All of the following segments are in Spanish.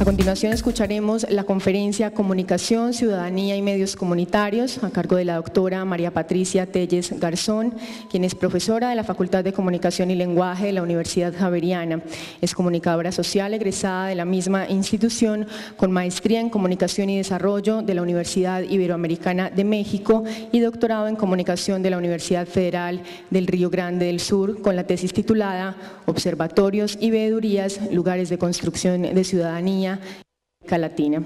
A continuación escucharemos la conferencia Comunicación, Ciudadanía y Medios Comunitarios a cargo de la doctora María Patricia Telles Garzón, quien es profesora de la Facultad de Comunicación y Lenguaje de la Universidad Javeriana. Es comunicadora social egresada de la misma institución con maestría en Comunicación y Desarrollo de la Universidad Iberoamericana de México y doctorado en Comunicación de la Universidad Federal del Río Grande del Sur con la tesis titulada Observatorios y Veedurías, lugares de construcción de ciudadanía América Latina.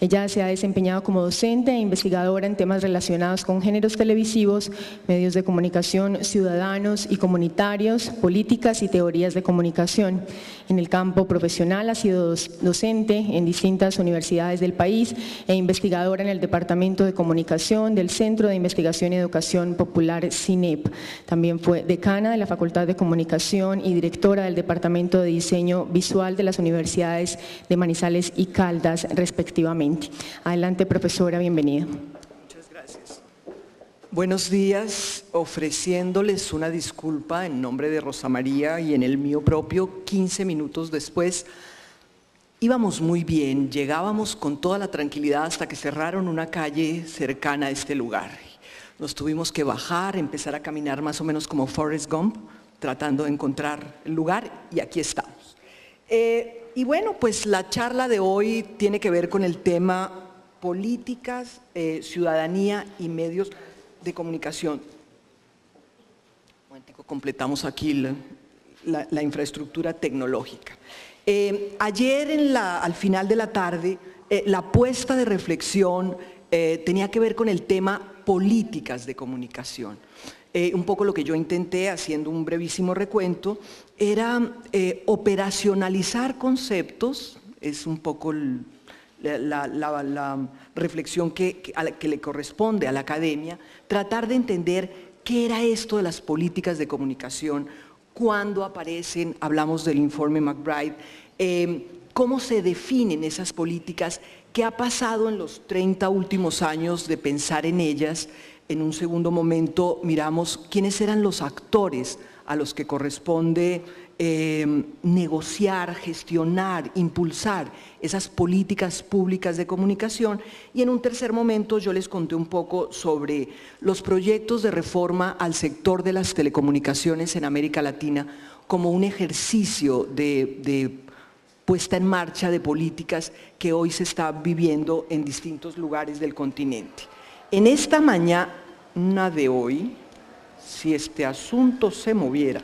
Ella se ha desempeñado como docente e investigadora en temas relacionados con géneros televisivos, medios de comunicación ciudadanos y comunitarios, políticas y teorías de comunicación. En el campo profesional ha sido docente en distintas universidades del país e investigadora en el Departamento de Comunicación del Centro de Investigación y Educación Popular CINEP. También fue decana de la Facultad de Comunicación y directora del Departamento de Diseño Visual de las Universidades de Manizales y Caldas, respectivamente. Adelante, profesora, bienvenida. Muchas gracias. Buenos días, ofreciéndoles una disculpa en nombre de Rosa María y en el mío propio, 15 minutos después. Íbamos muy bien, llegábamos con toda la tranquilidad hasta que cerraron una calle cercana a este lugar. Nos tuvimos que bajar, empezar a caminar más o menos como Forrest Gump, tratando de encontrar el lugar, y aquí estamos. Y bueno, pues la charla de hoy tiene que ver con el tema políticas, ciudadanía y medios de comunicación. Un momentico, completamos aquí la infraestructura tecnológica. Ayer al final de la tarde, la apuesta de reflexión tenía que ver con el tema políticas de comunicación. Un poco lo que yo intenté, haciendo un brevísimo recuento, era operacionalizar conceptos, es un poco la reflexión que le corresponde a la academia, tratar de entender qué era esto de las políticas de comunicación, cuándo aparecen, hablamos del informe McBride, cómo se definen esas políticas, qué ha pasado en los 30 últimos años de pensar en ellas. En un segundo momento miramos quiénes eran los actores a los que corresponde negociar, gestionar, impulsar esas políticas públicas de comunicación, y en un tercer momento yo les conté un poco sobre los proyectos de reforma al sector de las telecomunicaciones en América Latina como un ejercicio de puesta en marcha de políticas que hoy se está viviendo en distintos lugares del continente. En esta mañana de hoy, si este asunto se moviera,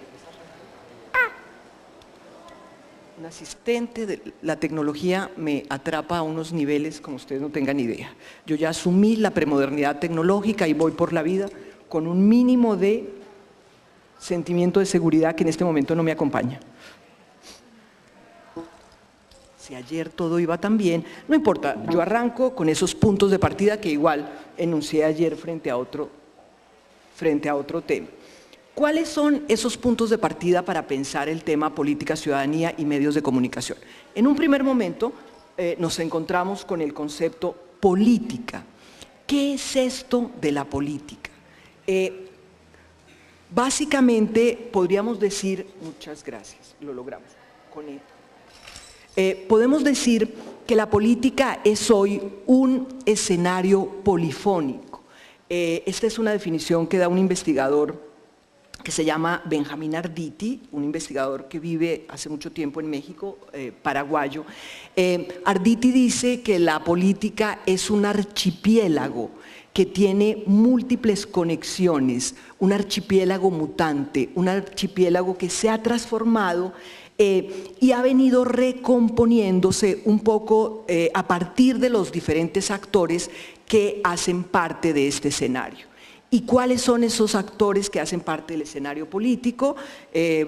un asistente de la tecnología me atrapa a unos niveles como ustedes no tengan idea. Yo ya asumí la premodernidad tecnológica y voy por la vida con un mínimo de sentimiento de seguridad que en este momento no me acompaña. Si ayer todo iba tan bien, no importa, yo arranco con esos puntos de partida que igual enuncié ayer frente a otro tema. ¿Cuáles son esos puntos de partida para pensar el tema política, ciudadanía y medios de comunicación? En un primer momento nos encontramos con el concepto política. ¿Qué es esto de la política? Básicamente podríamos decir, muchas gracias, lo logramos con esto. Podemos decir que la política es hoy un escenario polifónico. Esta es una definición que da un investigador que se llama Benjamín Arditi, un investigador que vive hace mucho tiempo en México, paraguayo. Arditi dice que la política es un archipiélago que tiene múltiples conexiones, un archipiélago mutante, un archipiélago que se ha transformado y ha venido recomponiéndose un poco a partir de los diferentes actores que hacen parte de este escenario. ¿Y cuáles son esos actores que hacen parte del escenario político?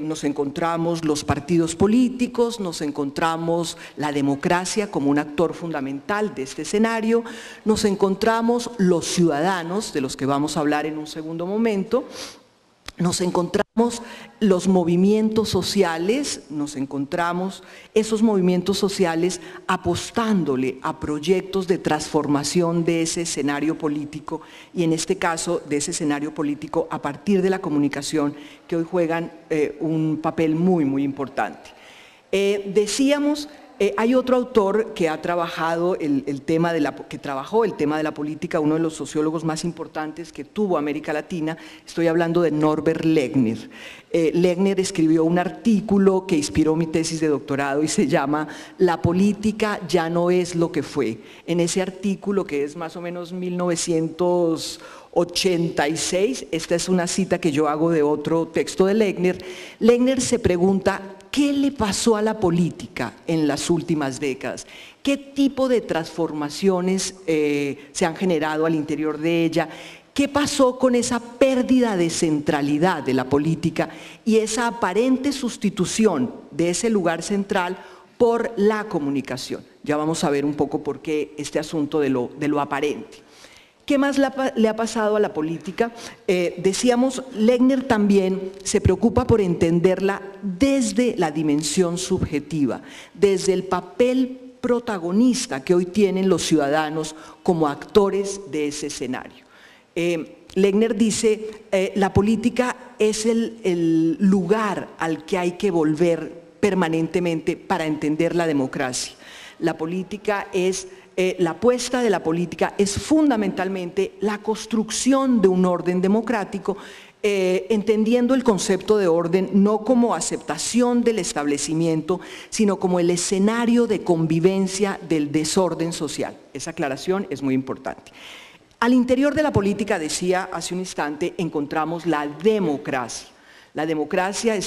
Nos encontramos los partidos políticos, nos encontramos la democracia como un actor fundamental de este escenario, nos encontramos los ciudadanos, de los que vamos a hablar en un segundo momento, nos encontramos los movimientos sociales, nos encontramos esos movimientos sociales apostándole a proyectos de transformación de ese escenario político, y en este caso de ese escenario político a partir de la comunicación, que hoy juegan un papel muy, muy importante. Decíamos Hay otro autor que ha trabajado trabajó el tema de la política, uno de los sociólogos más importantes que tuvo América Latina. Estoy hablando de Norbert Legner. Legner escribió un artículo que inspiró mi tesis de doctorado y se llama "La política ya no es lo que fue". En ese artículo, que es más o menos 1986, esta es una cita que yo hago de otro texto de Legner. Legner se pregunta: ¿qué le pasó a la política en las últimas décadas? ¿Qué tipo de transformaciones se han generado al interior de ella? ¿Qué pasó con esa pérdida de centralidad de la política y esa aparente sustitución de ese lugar central por la comunicación? Ya vamos a ver un poco por qué este asunto de lo aparente. ¿Qué más le ha pasado a la política? Decíamos, Legner también se preocupa por entenderla desde la dimensión subjetiva, desde el papel protagonista que hoy tienen los ciudadanos como actores de ese escenario. Legner dice, la política es el lugar al que hay que volver permanentemente para entender la democracia. La política es... la apuesta de la política es fundamentalmente la construcción de un orden democrático, entendiendo el concepto de orden no como aceptación del establecimiento, sino como el escenario de convivencia del desorden social. Esa aclaración es muy importante. Al interior de la política, decía hace un instante, encontramos la democracia. La democracia,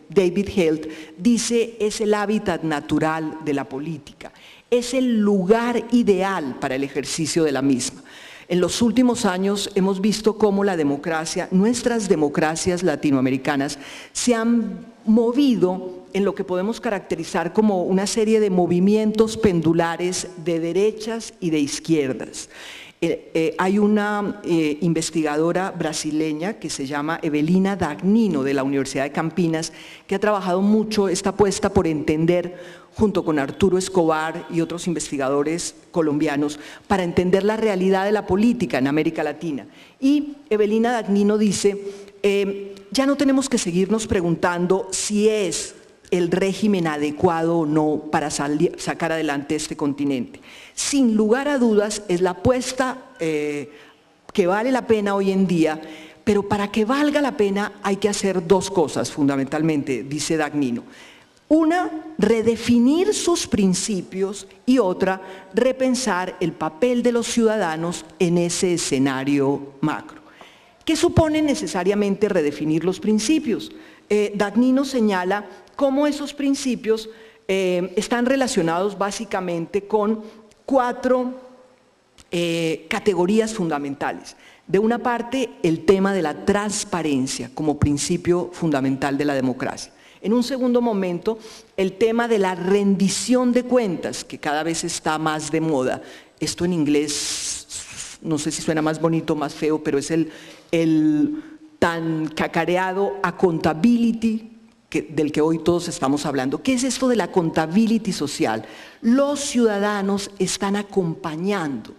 David Helt, dice, es el hábitat natural de la política, es el lugar ideal para el ejercicio de la misma. En los últimos años hemos visto cómo la democracia, nuestras democracias latinoamericanas, se han movido en lo que podemos caracterizar como una serie de movimientos pendulares de derechas y de izquierdas. Hay una investigadora brasileña que se llama Evelina Dagnino, de la Universidad de Campinas, que ha trabajado mucho esta apuesta por entender, junto con Arturo Escobar y otros investigadores colombianos, para entender la realidad de la política en América Latina. Y Evelina Dagnino dice, ya no tenemos que seguirnos preguntando si es el régimen adecuado o no para sacar adelante este continente. Sin lugar a dudas es la apuesta que vale la pena hoy en día, pero para que valga la pena hay que hacer dos cosas fundamentalmente, dice Dagnino. Una, redefinir sus principios, y otra, repensar el papel de los ciudadanos en ese escenario macro. ¿Qué supone necesariamente redefinir los principios? Dagnino señala cómo esos principios están relacionados básicamente con cuatro categorías fundamentales. De una parte, el tema de la transparencia como principio fundamental de la democracia. En un segundo momento, el tema de la rendición de cuentas, que cada vez está más de moda. Esto en inglés, no sé si suena más bonito o más feo, pero es el tan cacareado accountability, del que hoy todos estamos hablando. ¿Qué es esto de la accountability social? Los ciudadanos están acompañando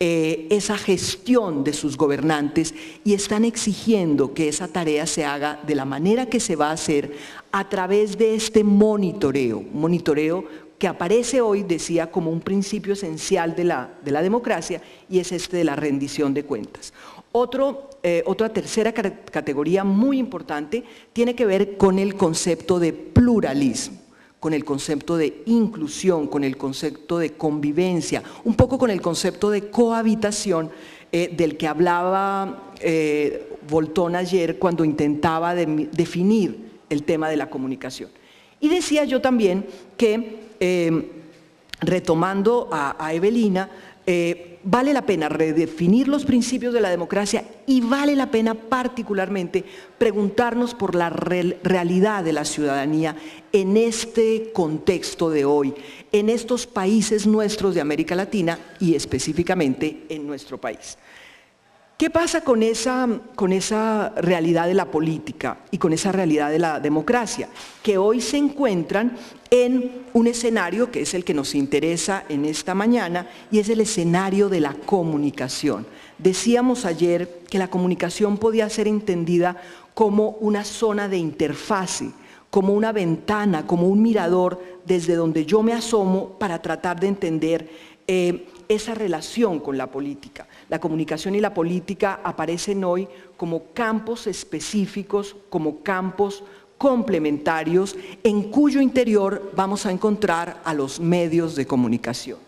esa gestión de sus gobernantes y están exigiendo que esa tarea se haga de la manera que se va a hacer a través de este monitoreo que aparece hoy, decía, como un principio esencial de la democracia, y es este de la rendición de cuentas. Otra tercera categoría muy importante tiene que ver con el concepto de pluralismo, con el concepto de inclusión, con el concepto de convivencia, un poco con el concepto de cohabitación del que hablaba Bolton ayer cuando intentaba definir el tema de la comunicación. Y decía yo también que, retomando a Evelina, vale la pena redefinir los principios de la democracia y vale la pena particularmente preguntarnos por la realidad de la ciudadanía en este contexto de hoy, en estos países nuestros de América Latina y específicamente en nuestro país. ¿Qué pasa con esa realidad de la política y con esa realidad de la democracia? Que hoy se encuentran en un escenario que es el que nos interesa en esta mañana, y es el escenario de la comunicación. Decíamos ayer que la comunicación podía ser entendida como una zona de interfase, como una ventana, como un mirador desde donde yo me asomo para tratar de entender esa relación con la política. La comunicación y la política aparecen hoy como campos específicos, como campos complementarios, en cuyo interior vamos a encontrar a los medios de comunicación.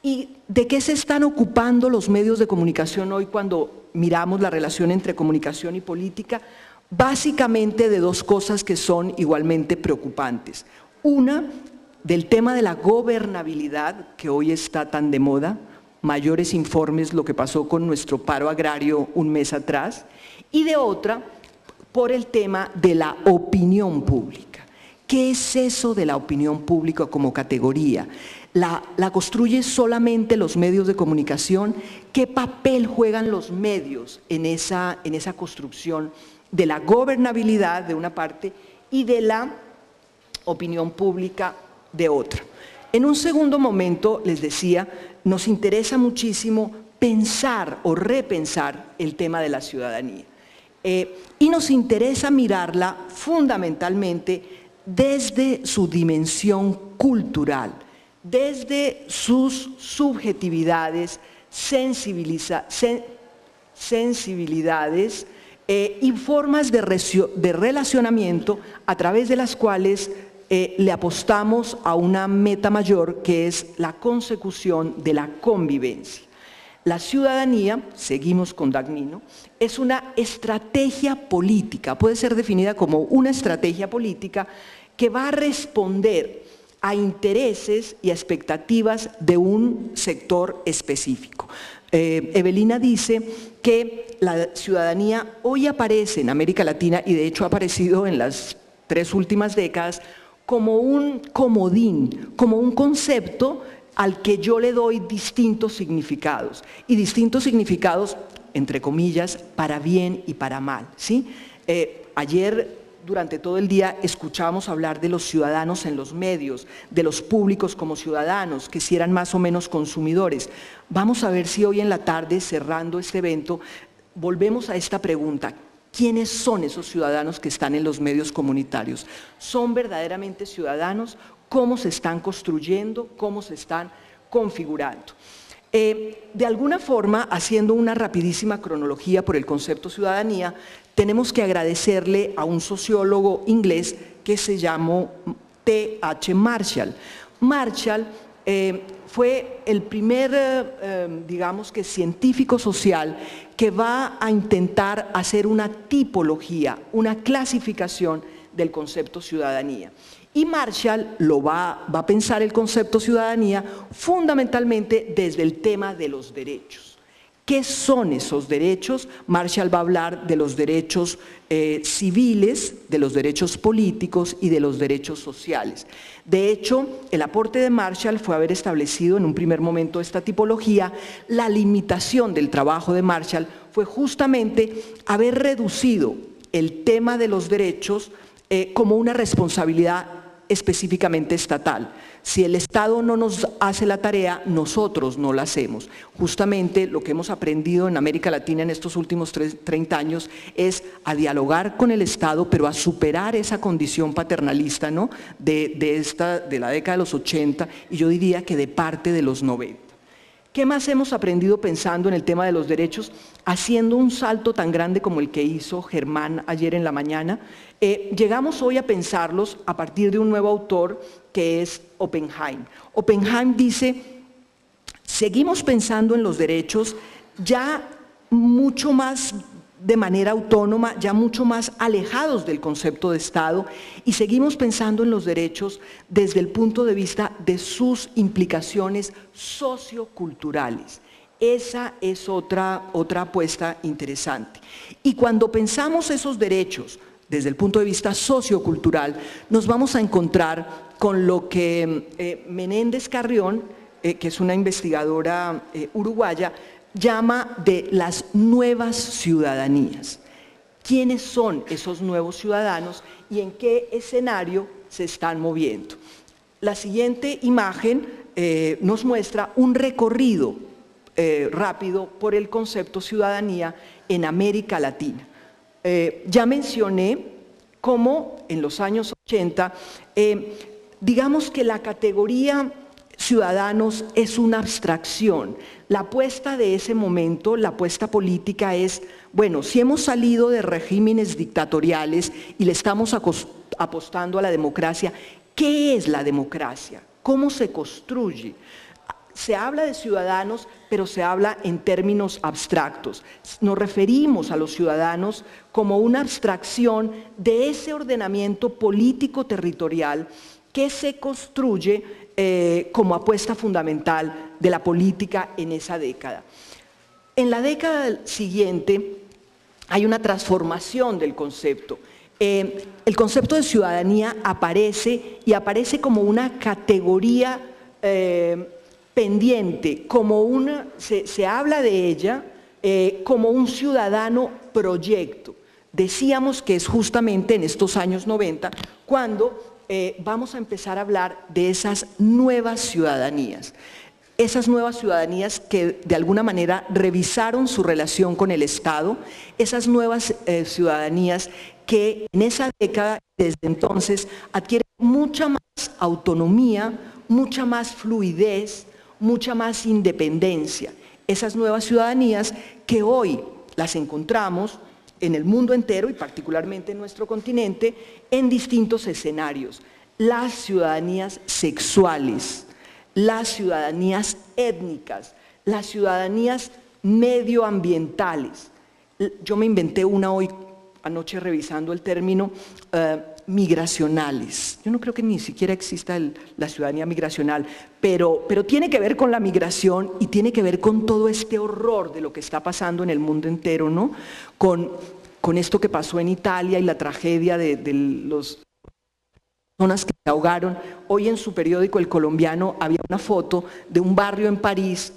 ¿Y de qué se están ocupando los medios de comunicación hoy cuando miramos la relación entre comunicación y política? Básicamente de dos cosas que son igualmente preocupantes. Una, del tema de la gobernabilidad, que hoy está tan de moda, mayores informes, lo que pasó con nuestro paro agrario un mes atrás, y de otra, por el tema de la opinión pública. ¿Qué es eso de la opinión pública como categoría? ¿La construye solamente los medios de comunicación? ¿Qué papel juegan los medios en esa construcción de la gobernabilidad de una parte y de la opinión pública de otra? En un segundo momento, les decía, nos interesa muchísimo pensar o repensar el tema de la ciudadanía. Y nos interesa mirarla fundamentalmente desde su dimensión cultural, desde sus subjetividades, sensibilidades y formas de relacionamiento a través de las cuales le apostamos a una meta mayor, que es la consecución de la convivencia. La ciudadanía, seguimos con Dagnino, es una estrategia política, puede ser definida como una estrategia política que va a responder a intereses y a expectativas de un sector específico. Evelina dice que la ciudadanía hoy aparece en América Latina, y de hecho ha aparecido en las 3 últimas décadas, como un comodín, como un concepto al que yo le doy distintos significados, y distintos significados, entre comillas, para bien y para mal, ¿sí? Ayer, durante todo el día, escuchamos hablar de los ciudadanos en los medios, de los públicos como ciudadanos, que si eran más o menos consumidores. Vamos a ver si hoy en la tarde, cerrando este evento, volvemos a esta pregunta: ¿quiénes son esos ciudadanos que están en los medios comunitarios? ¿Son verdaderamente ciudadanos? ¿Cómo se están construyendo? ¿Cómo se están configurando? De alguna forma, haciendo una rapidísima cronología por el concepto ciudadanía, tenemos que agradecerle a un sociólogo inglés que se llamó T.H. Marshall. Marshall fue el primer, digamos que científico social que va a intentar hacer una tipología, una clasificación del concepto ciudadanía. Y Marshall va a pensar el concepto ciudadanía fundamentalmente desde el tema de los derechos. ¿Qué son esos derechos? Marshall va a hablar de los derechos civiles, de los derechos políticos y de los derechos sociales. De hecho, el aporte de Marshall fue haber establecido en un primer momento esta tipología. La limitación del trabajo de Marshall fue justamente haber reducido el tema de los derechos como una responsabilidad específicamente estatal. Si el Estado no nos hace la tarea, nosotros no la hacemos. Justamente lo que hemos aprendido en América Latina en estos últimos 30 años es a dialogar con el Estado, pero a superar esa condición paternalista, ¿no?, de la década de los 80, y yo diría que de parte de los 90. ¿Qué más hemos aprendido pensando en el tema de los derechos? Haciendo un salto tan grande como el que hizo Germán ayer en la mañana, llegamos hoy a pensarlos a partir de un nuevo autor que es Oppenheim. Oppenheim dice: seguimos pensando en los derechos ya mucho más de manera autónoma, ya mucho más alejados del concepto de Estado, y seguimos pensando en los derechos desde el punto de vista de sus implicaciones socioculturales. Esa es otra apuesta interesante. Y cuando pensamos esos derechos desde el punto de vista sociocultural, nos vamos a encontrar con lo que Menéndez Carrión, que es una investigadora uruguaya, llama de las nuevas ciudadanías. ¿Quiénes son esos nuevos ciudadanos y en qué escenario se están moviendo? La siguiente imagen nos muestra un recorrido rápido por el concepto ciudadanía en América Latina. Ya mencioné cómo en los años 80, digamos que la categoría ciudadanos es una abstracción. La apuesta de ese momento, la apuesta política es, bueno, si hemos salido de regímenes dictatoriales y le estamos apostando a la democracia, ¿qué es la democracia? ¿Cómo se construye? Se habla de ciudadanos, pero se habla en términos abstractos. Nos referimos a los ciudadanos como una abstracción de ese ordenamiento político territorial que se construye como apuesta fundamental de la política en esa década. En la década siguiente hay una transformación del concepto. El concepto de ciudadanía aparece y aparece como una categoría pendiente, como se habla de ella como un ciudadano proyecto. Decíamos que es justamente en estos años 90 cuando vamos a empezar a hablar de esas nuevas ciudadanías. Esas nuevas ciudadanías que de alguna manera revisaron su relación con el Estado, esas nuevas ciudadanías que en esa década, desde entonces, adquieren mucha más autonomía, mucha más fluidez, mucha más independencia. Esas nuevas ciudadanías que hoy las encontramos en el mundo entero y particularmente en nuestro continente en distintos escenarios. Las ciudadanías sexuales, las ciudadanías étnicas, las ciudadanías medioambientales. Yo me inventé una hoy, anoche revisando el término, migracionales. Yo no creo que ni siquiera exista la ciudadanía migracional, pero tiene que ver con la migración y tiene que ver con todo este horror de lo que está pasando en el mundo entero, ¿no? Con esto que pasó en Italia y la tragedia de las personas que se ahogaron. Hoy en su periódico El Colombiano había una foto de un barrio en París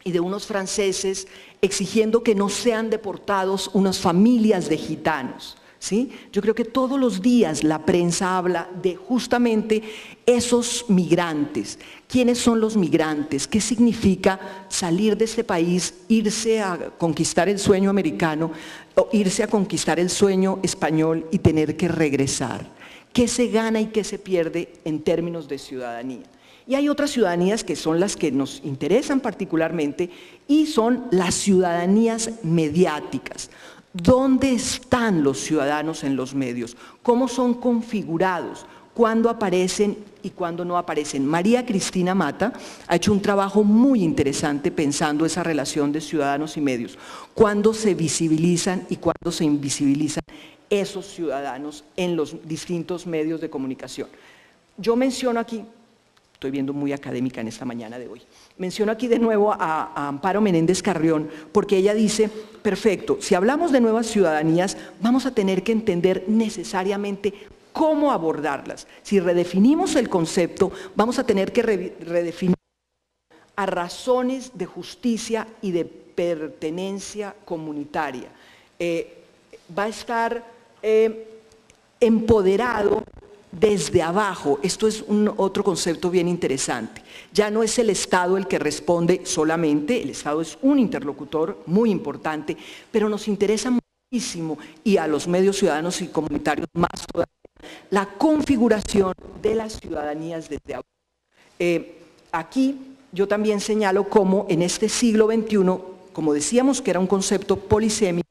y de unos franceses exigiendo que no sean deportados unas familias de gitanos. ¿Sí? Yo creo que todos los días la prensa habla de justamente esos migrantes. ¿Quiénes son los migrantes? ¿Qué significa salir de este país, irse a conquistar el sueño americano o irse a conquistar el sueño español y tener que regresar? ¿Qué se gana y qué se pierde en términos de ciudadanía? Y hay otras ciudadanías que son las que nos interesan particularmente y son las ciudadanías mediáticas. ¿Dónde están los ciudadanos en los medios? ¿Cómo son configurados? ¿Cuándo aparecen y cuándo no aparecen? María Cristina Mata ha hecho un trabajo muy interesante pensando esa relación de ciudadanos y medios. ¿Cuándo se visibilizan y cuándo se invisibilizan esos ciudadanos en los distintos medios de comunicación? Yo menciono aquí, estoy viendo muy académica en esta mañana de hoy, menciono aquí de nuevo a Amparo Menéndez Carrión, porque ella dice, perfecto, si hablamos de nuevas ciudadanías, vamos a tener que entender necesariamente cómo abordarlas. Si redefinimos el concepto, vamos a tener que redefinir a razones de justicia y de pertenencia comunitaria. Va a estar empoderado desde abajo. Esto es otro concepto bien interesante. Ya no es el Estado el que responde solamente, el Estado es un interlocutor muy importante, pero nos interesa muchísimo, y a los medios ciudadanos y comunitarios más todavía, la configuración de las ciudadanías desde abajo. Aquí yo también señalo cómo en este siglo XXI, como decíamos que era un concepto polisémico,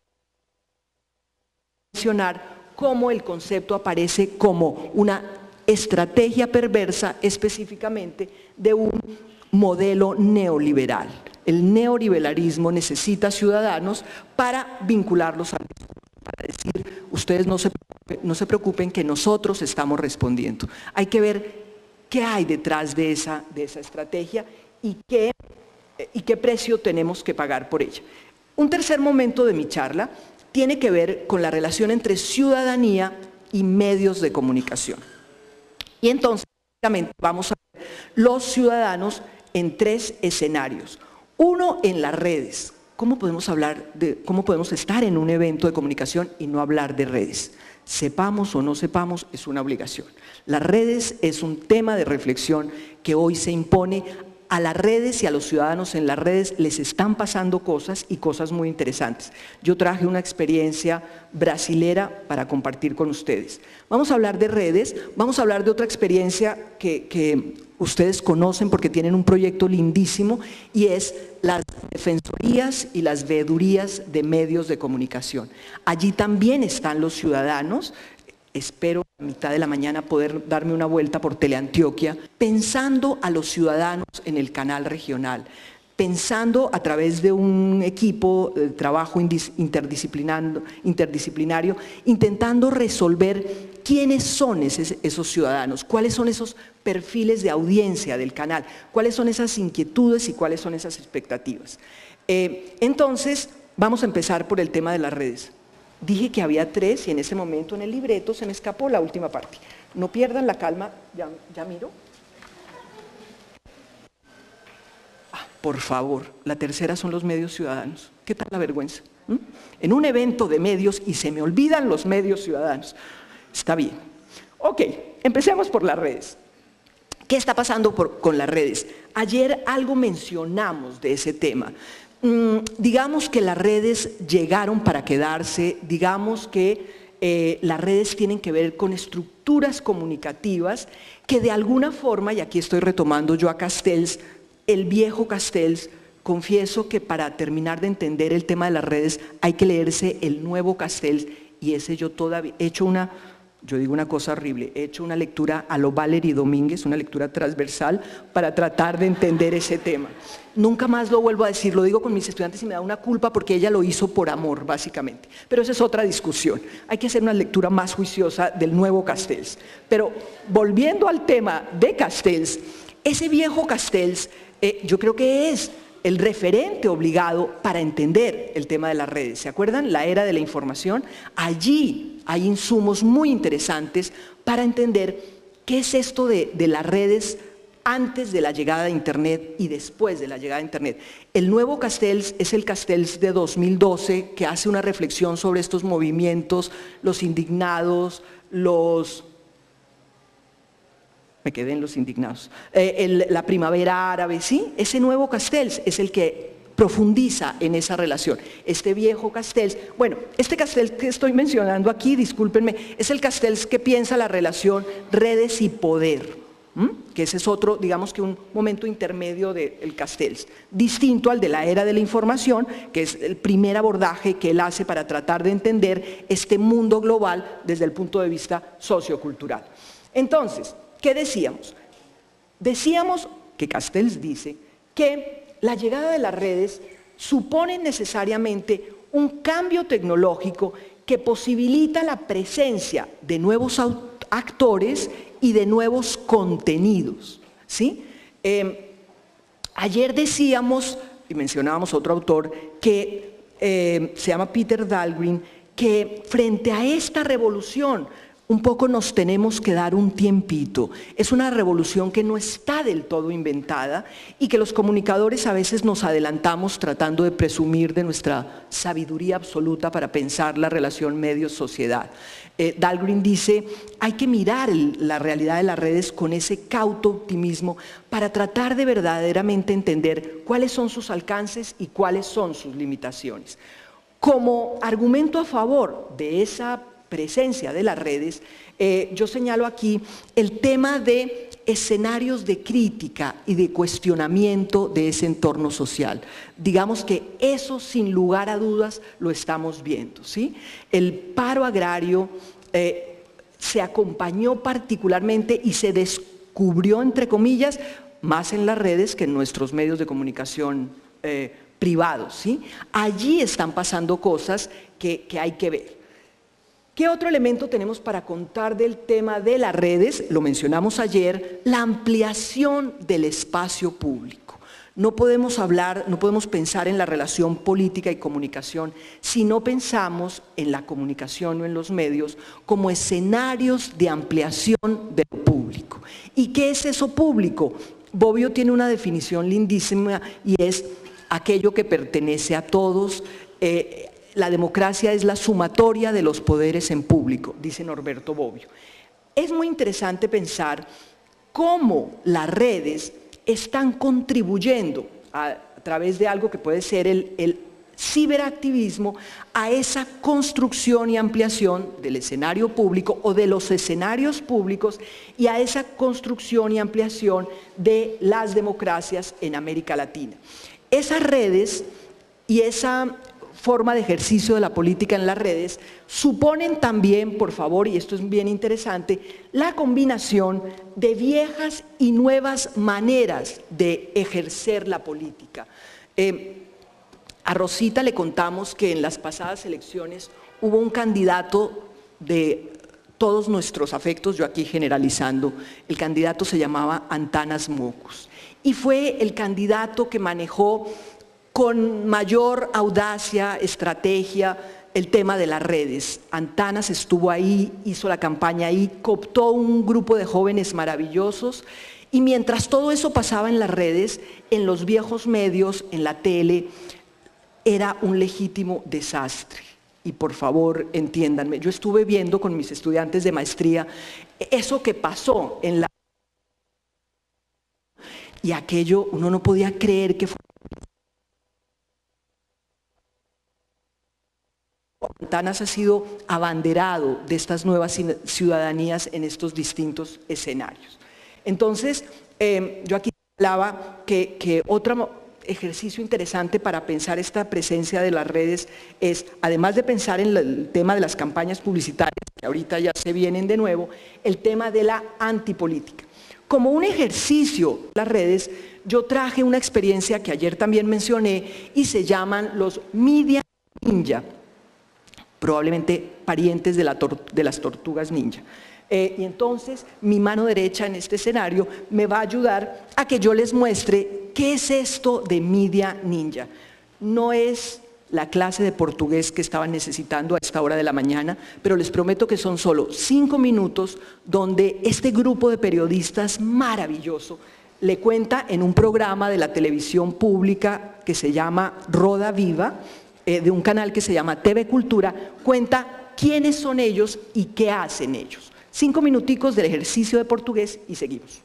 mencionar cómo el concepto aparece como una estrategia perversa específicamente de un modelo neoliberal. El neoliberalismo necesita ciudadanos para vincularlos al discurso, para decir, ustedes no se preocupen que nosotros estamos respondiendo. Hay que ver qué hay detrás de esa estrategia y qué precio tenemos que pagar por ella. Un tercer momento de mi charla tiene que ver con la relación entre ciudadanía y medios de comunicación. Y entonces, vamos a ver los ciudadanos en tres escenarios. Uno, en las redes. ¿Cómo podemos estar en un evento de comunicación y no hablar de redes? Sepamos o no sepamos, es una obligación. Las redes es un tema de reflexión que hoy se impone a las redes y a los ciudadanos en las redes les están pasando cosas y cosas muy interesantes. Yo traje una experiencia brasilera para compartir con ustedes. Vamos a hablar de redes, vamos a hablar de otra experiencia que ustedes conocen porque tienen un proyecto lindísimo y es las defensorías y las veedurías de medios de comunicación. Allí también están los ciudadanos. Espero a mitad de la mañana poder darme una vuelta por Teleantioquia, pensando a los ciudadanos en el canal regional, pensando a través de un equipo de trabajo interdisciplinario, intentando resolver quiénes son esos ciudadanos, cuáles son esos perfiles de audiencia del canal, cuáles son esas inquietudes y cuáles son esas expectativas. Entonces, vamos a empezar por el tema de las redes. Dije que había 3 y en ese momento en el libreto se me escapó la última parte. No pierdan la calma, ¿ya miro? Por favor, la tercera son los medios ciudadanos. ¿Qué tal la vergüenza? En un evento de medios y se me olvidan los medios ciudadanos. Está bien. Ok, empecemos por las redes. ¿Qué está pasando con las redes? Ayer algo mencionamos de ese tema. Digamos que las redes llegaron para quedarse, digamos que las redes tienen que ver con estructuras comunicativas que de alguna forma, y aquí estoy retomando yo a Castells, el viejo Castells, confieso que para terminar de entender el tema de las redes hay que leerse el nuevo Castells y ese yo todavía he hecho yo digo una cosa horrible, he hecho una lectura a lo Valery Domínguez, una lectura transversal para tratar de entender ese tema. Nunca más lo vuelvo a decir, lo digo con mis estudiantes y me da una culpa porque ella lo hizo por amor, básicamente. Pero esa es otra discusión. Hay que hacer una lectura más juiciosa del nuevo Castells. Pero volviendo al tema de Castells, ese viejo Castells yo creo que es el referente obligado para entender el tema de las redes. ¿Se acuerdan? La era de la información. Allí hay insumos muy interesantes para entender qué es esto de las redes antes de la llegada de Internet y después de la llegada de Internet. El nuevo Castells es el Castells de 2012 que hace una reflexión sobre estos movimientos, los indignados, me quedé en los indignados, la primavera árabe, ¿sí? Ese nuevo Castells es el que profundiza en esa relación. Este viejo Castells, bueno, este Castells que estoy mencionando aquí, discúlpenme, es el Castells que piensa la relación redes y poder, que ese es otro, digamos que un momento intermedio del Castells, distinto al de la era de la información, que es el primer abordaje que él hace para tratar de entender este mundo global desde el punto de vista sociocultural. Entonces, ¿qué decíamos? Decíamos que Castells dice que la llegada de las redes supone necesariamente un cambio tecnológico que posibilita la presencia de nuevos actores y de nuevos contenidos, ¿sí? Ayer decíamos, y mencionábamos a otro autor, que se llama Peter Dahlgren, que frente a esta revolución un poco nos tenemos que dar un tiempito. Es una revolución que no está del todo inventada y que los comunicadores a veces nos adelantamos tratando de presumir de nuestra sabiduría absoluta para pensar la relación medios-sociedad. Dahlgren dice, hay que mirar la realidad de las redes con ese cauto optimismo para tratar de verdaderamente entender cuáles son sus alcances y cuáles son sus limitaciones. Como argumento a favor de esa presencia de las redes, yo señalo aquí el tema de escenarios de crítica y de cuestionamiento de ese entorno social. Digamos que eso sin lugar a dudas lo estamos viendo, ¿sí? El paro agrario se acompañó particularmente y se descubrió, entre comillas, más en las redes que en nuestros medios de comunicación privados, ¿sí? Allí están pasando cosas que hay que ver. ¿Qué otro elemento tenemos para contar del tema de las redes? Lo mencionamos ayer, la ampliación del espacio público. No podemos pensar en la relación política y comunicación si no pensamos en la comunicación o en los medios como escenarios de ampliación del público. ¿Y qué es eso público? Bobbio tiene una definición lindísima y es aquello que pertenece a todos. La democracia es la sumatoria de los poderes en público, dice Norberto Bobbio. Es muy interesante pensar cómo las redes están contribuyendo a través de algo que puede ser el ciberactivismo a esa construcción y ampliación del escenario público o de los escenarios públicos y a esa construcción y ampliación de las democracias en América Latina. Esas redes y esa forma de ejercicio de la política en las redes suponen también, por favor, y esto es bien interesante, la combinación de viejas y nuevas maneras de ejercer la política. A Rosita le contamos que en las pasadas elecciones hubo un candidato de todos nuestros afectos, yo aquí generalizando, el candidato se llamaba Antanas Mockus y fue el candidato que manejó con mayor audacia, estrategia, el tema de las redes. Antanas estuvo ahí, hizo la campaña ahí, cooptó un grupo de jóvenes maravillosos y mientras todo eso pasaba en las redes, en los viejos medios, en la tele, era un legítimo desastre. Y por favor, entiéndanme, yo estuve viendo con mis estudiantes de maestría eso que pasó en la... Y aquello uno no podía creer que fue... Antanas ha sido abanderado de estas nuevas ciudadanías en estos distintos escenarios. Entonces, yo aquí hablaba que otro ejercicio interesante para pensar esta presencia de las redes es, además de pensar en el tema de las campañas publicitarias, que ahorita ya se vienen de nuevo, el tema de la antipolítica. Como un ejercicio de las redes, yo traje una experiencia que ayer también mencioné y se llaman los Media Ninja, probablemente parientes de las tortugas ninja. Y entonces mi mano derecha en este escenario me va a ayudar a que yo les muestre qué es esto de Media Ninja. No es la clase de portugués que estaban necesitando a esta hora de la mañana, pero les prometo que son solo 5 minutos donde este grupo de periodistas maravilloso le cuenta en un programa de la televisión pública que se llama Roda Viva, de un canal que se llama TV Cultura, cuenta quiénes son ellos y qué hacen ellos. 5 minuticos del ejercicio de portugués y seguimos.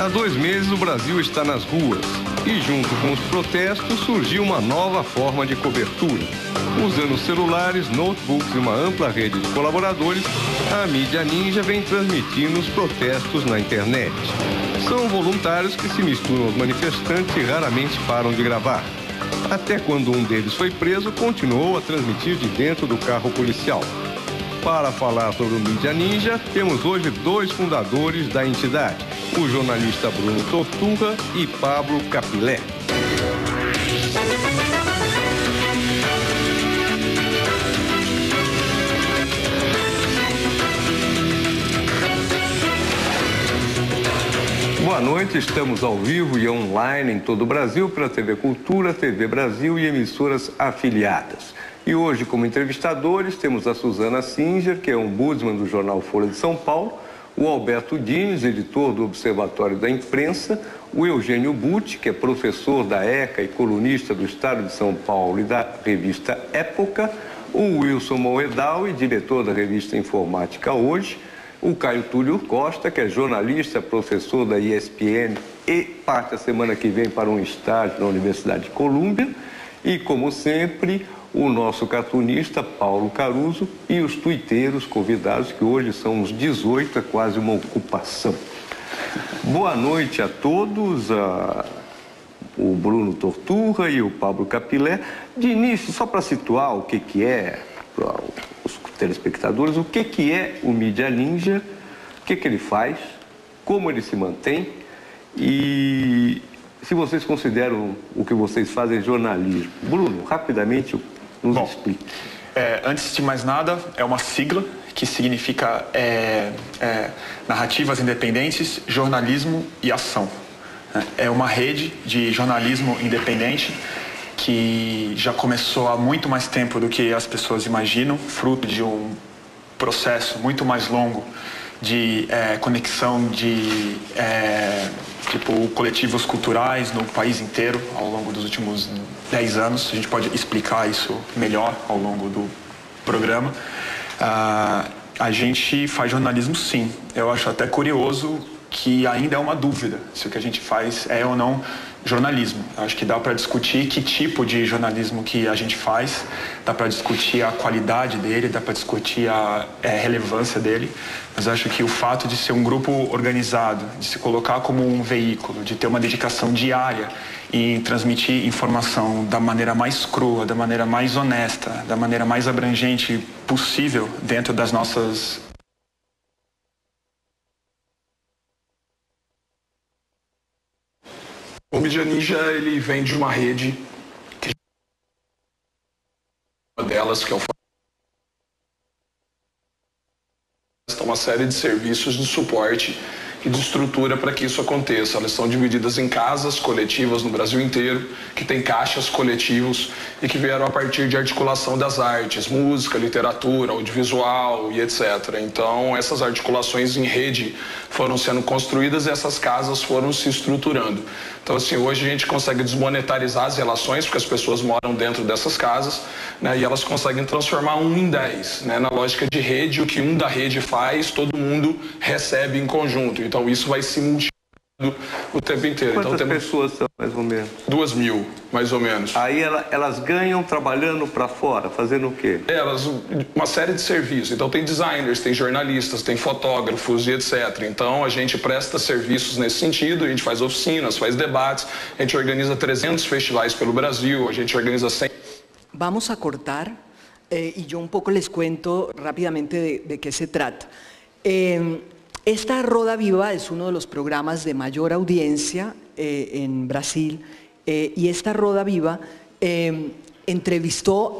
Há 2 meses o Brasil está nas ruas e junto com os protestos surgiu uma nova forma de cobertura. Usando celulares, notebooks e uma ampla rede de colaboradores, a Mídia Ninja vem transmitindo os protestos na internet. São voluntários que se misturam aos manifestantes e raramente param de gravar. Até quando um deles foi preso, continuou a transmitir de dentro do carro policial. Para falar sobre o Mídia Ninja, temos hoje 2 fundadores da entidade, o jornalista Bruno Torturra e Pablo Capilé. Boa noite, estamos ao vivo e online em todo o Brasil pela TV Cultura, TV Brasil e emissoras afiliadas. E hoje, como entrevistadores, temos a Suzana Singer, que é ombudsman do jornal Folha de São Paulo, o Alberto Dines, editor do Observatório da Imprensa, o Eugênio Butti, que é professor da ECA e colunista do Estado de São Paulo e da revista Época, o Wilson Moedaui, diretor da revista Informática Hoje, o Caio Túlio Costa, que é jornalista, professor da ESPN e parte a semana que vem para um estágio na Universidade de Colômbia, e, como sempre, o nosso cartunista Paulo Caruso e os tuiteiros convidados, que hoje são uns 18, é quase uma ocupação. Boa noite a todos, o Bruno Torturra e o Pablo Capilé. De início, só para situar o que é, para os telespectadores, o que é o Mídia Ninja, o que ele faz, como ele se mantém e se vocês consideram o que vocês fazem jornalismo. Bruno, rapidamente nos explique. Antes de mais nada, é uma sigla que significa narrativas independentes, jornalismo e ação. É uma rede de jornalismo independente que já começou há muito mais tempo do que as pessoas imaginam, fruto de um processo muito mais longo de conexão de coletivos culturais no país inteiro ao longo dos últimos 10 anos. A gente pode explicar isso melhor ao longo do programa. A gente faz jornalismo, sim. Eu acho até curioso que ainda é uma dúvida se o que a gente faz é ou não jornalismo. Acho que dá para discutir que tipo de jornalismo que a gente faz, dá para discutir a qualidade dele, dá para discutir a relevância dele, mas acho que o fato de ser um grupo organizado, de se colocar como um veículo, de ter uma dedicação diária em transmitir informação da maneira mais crua, da maneira mais honesta, da maneira mais abrangente possível dentro das nossas... O Mídia Ninja, ele vem de uma rede, que uma delas, que é o uma série de serviços de suporte e de estrutura para que isso aconteça. Elas são divididas em casas coletivas no Brasil inteiro, que tem caixas coletivos e que vieram a partir de articulação das artes, música, literatura, audiovisual e etc. Então, essas articulações em rede foram sendo construídas e essas casas foram se estruturando. Então, assim, hoje a gente consegue desmonetarizar as relações, porque as pessoas moram dentro dessas casas, né, e elas conseguem transformar 1 em 10. Né, na lógica de rede, o que um da rede faz, todo mundo recebe em conjunto. Então, isso vai se multiplicando o tempo inteiro. Quantas então, pessoas são, mais ou menos? 2.000, mais ou menos. Aí elas ganham trabalhando para fora, fazendo o quê? Uma série de serviços. Então, tem designers, tem jornalistas, tem fotógrafos e etc. Então, a gente presta serviços nesse sentido, a gente faz oficinas, faz debates, a gente organiza 300 festivais pelo Brasil, a gente organiza 100... Vamos a cortar y yo un poco les cuento rápidamente de qué se trata. Esta Roda Viva es uno de los programas de mayor audiencia en Brasil y esta Roda Viva entrevistó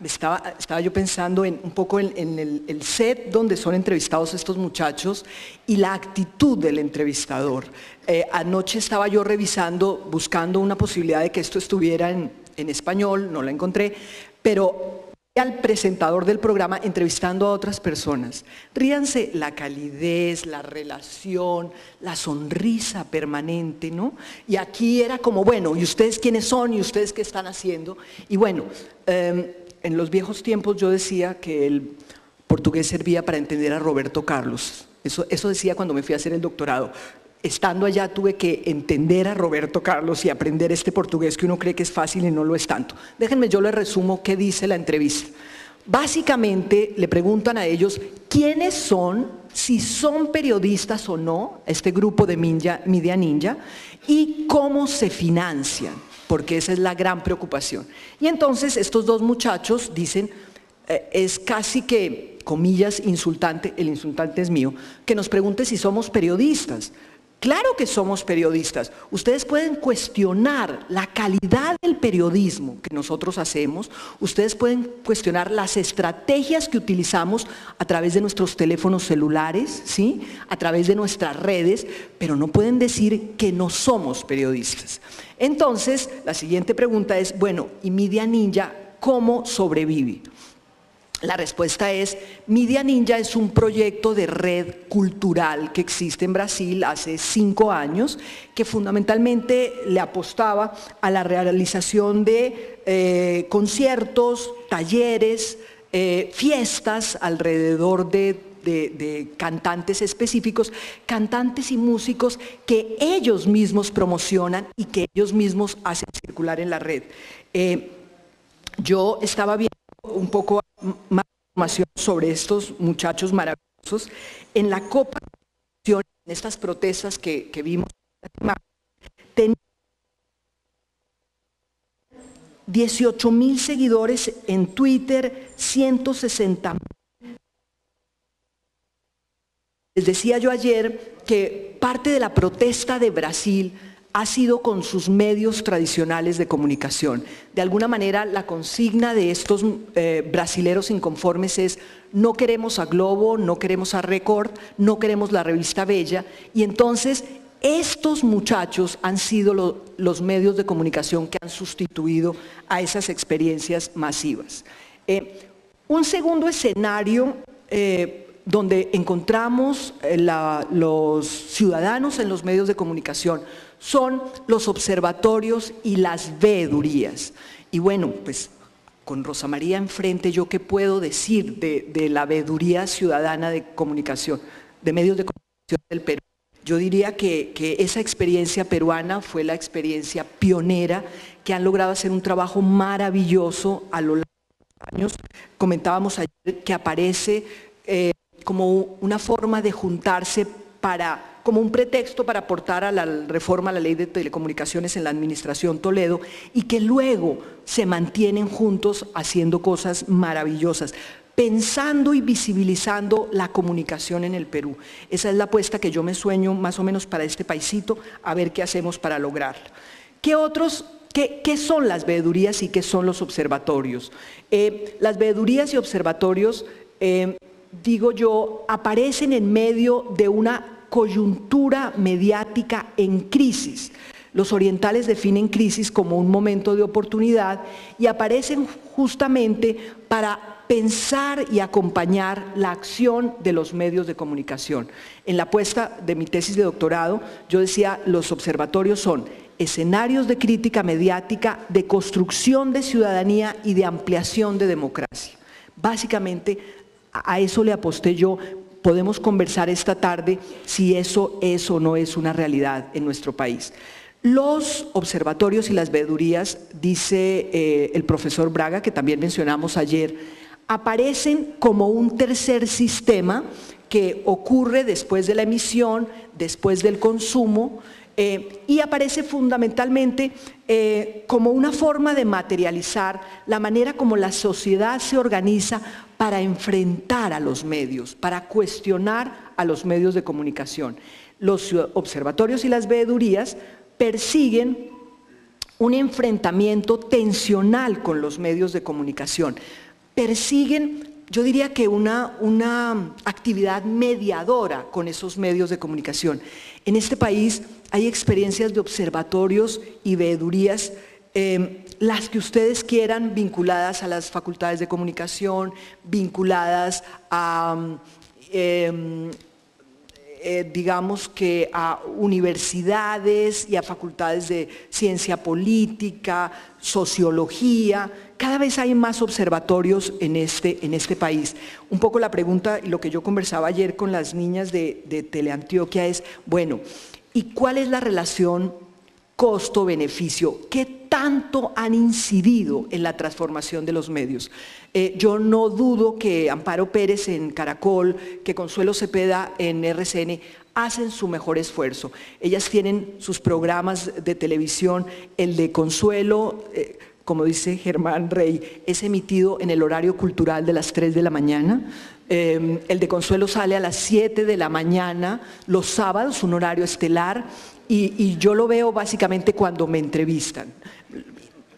estaba yo pensando un poco en el set donde son entrevistados estos muchachos y la actitud del entrevistador. Anoche estaba yo revisando, buscando una posibilidad de que esto estuviera en español, no la encontré, pero al presentador del programa entrevistando a otras personas. Ríanse la calidez, la relación, la sonrisa permanente, ¿no? Y aquí era como, bueno, ¿y ustedes quiénes son? ¿Y ustedes qué están haciendo? Y bueno, en los viejos tiempos yo decía que el portugués servía para entender a Roberto Carlos. Eso decía cuando me fui a hacer el doctorado. Estando allá tuve que entender a Roberto Carlos y aprender este portugués que uno cree que es fácil y no lo es tanto. Déjenme, yo les resumo qué dice la entrevista. Básicamente le preguntan a ellos quiénes son, si son periodistas o no, este grupo de Mídia Ninja, y cómo se financian, porque esa es la gran preocupación. Y entonces estos dos muchachos dicen, es casi que, comillas, insultante, el insultante es mío, que nos pregunte si somos periodistas. Claro que somos periodistas. Ustedes pueden cuestionar la calidad del periodismo que nosotros hacemos, ustedes pueden cuestionar las estrategias que utilizamos a través de nuestros teléfonos celulares, ¿sí? A través de nuestras redes, pero no pueden decir que no somos periodistas. Entonces, la siguiente pregunta es, bueno, ¿y Mídia Ninja cómo sobrevive? La respuesta es, Mídia Ninja es un proyecto de red cultural que existe en Brasil hace 5 años, que fundamentalmente le apostaba a la realización de conciertos, talleres, fiestas alrededor de cantantes específicos, cantantes y músicos que ellos mismos promocionan y que ellos mismos hacen circular en la red. Yo estaba viendo un poco más información sobre estos muchachos maravillosos en la Copa, en estas protestas que vimos, tenían 18.000 seguidores en Twitter, 160.000. Les decía yo ayer que parte de la protesta de Brasil ha sido con sus medios tradicionales de comunicación. De alguna manera, la consigna de estos brasileros inconformes es: no queremos a Globo, no queremos a Record, no queremos la revista Bella, y entonces estos muchachos han sido los medios de comunicación que han sustituido a esas experiencias masivas. Un segundo escenario donde encontramos los ciudadanos en los medios de comunicación son los observatorios y las veedurías. Y bueno, pues con Rosa María enfrente, ¿yo qué puedo decir de la veeduría ciudadana de comunicación, de medios de comunicación del Perú? Yo diría que esa experiencia peruana fue la experiencia pionera, que han logrado hacer un trabajo maravilloso a lo largo de los años. Comentábamos ayer que aparece como una forma de juntarse como un pretexto para aportar a la reforma a la ley de telecomunicaciones en la administración Toledo, y que luego se mantienen juntos haciendo cosas maravillosas, pensando y visibilizando la comunicación en el Perú. Esa es la apuesta que yo me sueño más o menos para este paisito, a ver qué hacemos para lograrlo. ¿Qué son las veedurías y qué son los observatorios? Las veedurías y observatorios, digo yo, aparecen en medio de una coyuntura mediática en crisis. Los orientales definen crisis como un momento de oportunidad y aparecen justamente para pensar y acompañar la acción de los medios de comunicación. En la apuesta de mi tesis de doctorado, yo decía, los observatorios son escenarios de crítica mediática, de construcción de ciudadanía y de ampliación de democracia. Básicamente, a eso le aposté yo. Podemos conversar esta tarde si eso es o no es una realidad en nuestro país. Los observatorios y las veedurías, dice el profesor Braga, que también mencionamos ayer, aparecen como un tercer sistema que ocurre después de la emisión, después del consumo, y aparece fundamentalmente como una forma de materializar la manera como la sociedad se organiza para enfrentar a los medios, para cuestionar a los medios de comunicación. Los observatorios y las veedurías persiguen un enfrentamiento tensional con los medios de comunicación. Persiguen, yo diría que una actividad mediadora con esos medios de comunicación. En este país hay experiencias de observatorios y veedurías, las que ustedes quieran, vinculadas a las facultades de comunicación, vinculadas a, digamos que a universidades y a facultades de ciencia política, sociología. Cada vez hay más observatorios en este país. Un poco la pregunta, y lo que yo conversaba ayer con las niñas de Teleantioquia es, bueno, ¿y cuál es la relación costo-beneficio? ¿Qué tanto han incidido en la transformación de los medios? Yo no dudo que Amparo Pérez en Caracol, que Consuelo Cepeda en RCN hacen su mejor esfuerzo. Ellas tienen sus programas de televisión, el de Consuelo, como dice Germán Rey, es emitido en el horario cultural de las 3 de la mañana. El de Consuelo sale a las 7 de la mañana, los sábados, un horario estelar, y yo lo veo básicamente cuando me entrevistan.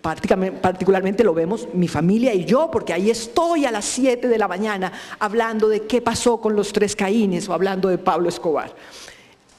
Particularmente lo vemos mi familia y yo, porque ahí estoy a las 7 de la mañana hablando de qué pasó con los 3 Caínes o hablando de Pablo Escobar.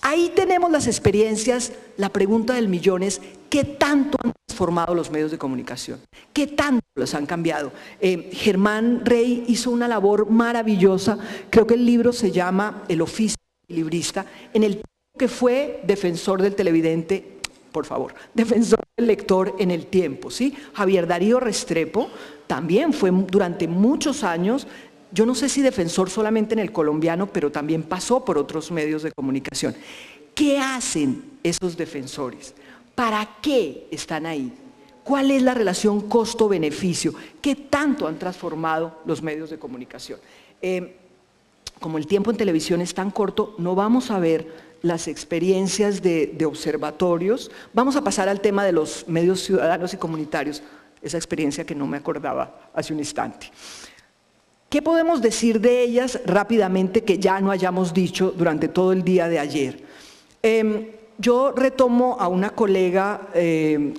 Ahí tenemos las experiencias. La pregunta del millón es: ¿qué tanto han transformado los medios de comunicación? ¿Qué tanto los han cambiado? Germán Rey hizo una labor maravillosa, creo que el libro se llama El oficio del librista, en el que fue defensor del televidente, por favor, defensor del lector en el tiempo, ¿sí? Javier Darío Restrepo también fue durante muchos años, yo no sé si defensor solamente en El Colombiano, pero también pasó por otros medios de comunicación. ¿Qué hacen esos defensores? ¿Para qué están ahí? ¿Cuál es la relación costo-beneficio? ¿Qué tanto han transformado los medios de comunicación? Como el tiempo en televisión es tan corto, no vamos a ver las experiencias de observatorios. Vamos a pasar al tema de los medios ciudadanos y comunitarios, esa experiencia que no me acordaba hace un instante. ¿Qué podemos decir de ellas rápidamente que ya no hayamos dicho durante todo el día de ayer? yo retomo a una colega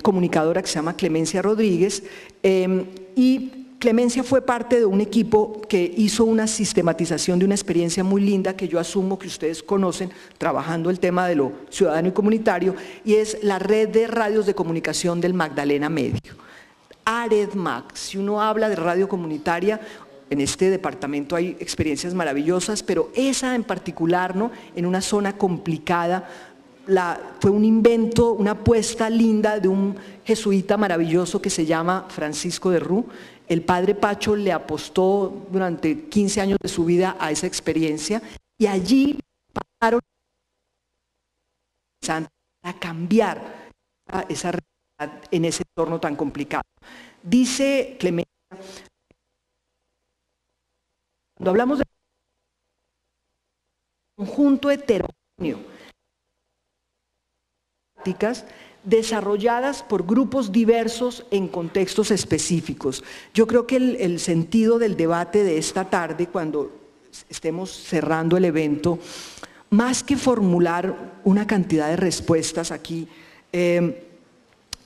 comunicadora que se llama Clemencia Rodríguez, y Clemencia fue parte de un equipo que hizo una sistematización de una experiencia muy linda que yo asumo que ustedes conocen, trabajando el tema de lo ciudadano y comunitario, y es la red de radios de comunicación del Magdalena Medio. AREDMAC, si uno habla de radio comunitaria, en este departamento hay experiencias maravillosas, pero esa en particular, ¿no?, en una zona complicada, fue un invento, una apuesta linda de un jesuita maravilloso que se llama Francisco de Rú. El padre Pacho le apostó durante 15 años de su vida a esa experiencia y allí pasaron a cambiar esa realidad en ese entorno tan complicado. Dice Clemencia, cuando hablamos de conjunto heterogéneo, desarrolladas por grupos diversos en contextos específicos. Yo creo que el sentido del debate de esta tarde, cuando estemos cerrando el evento, más que formular una cantidad de respuestas aquí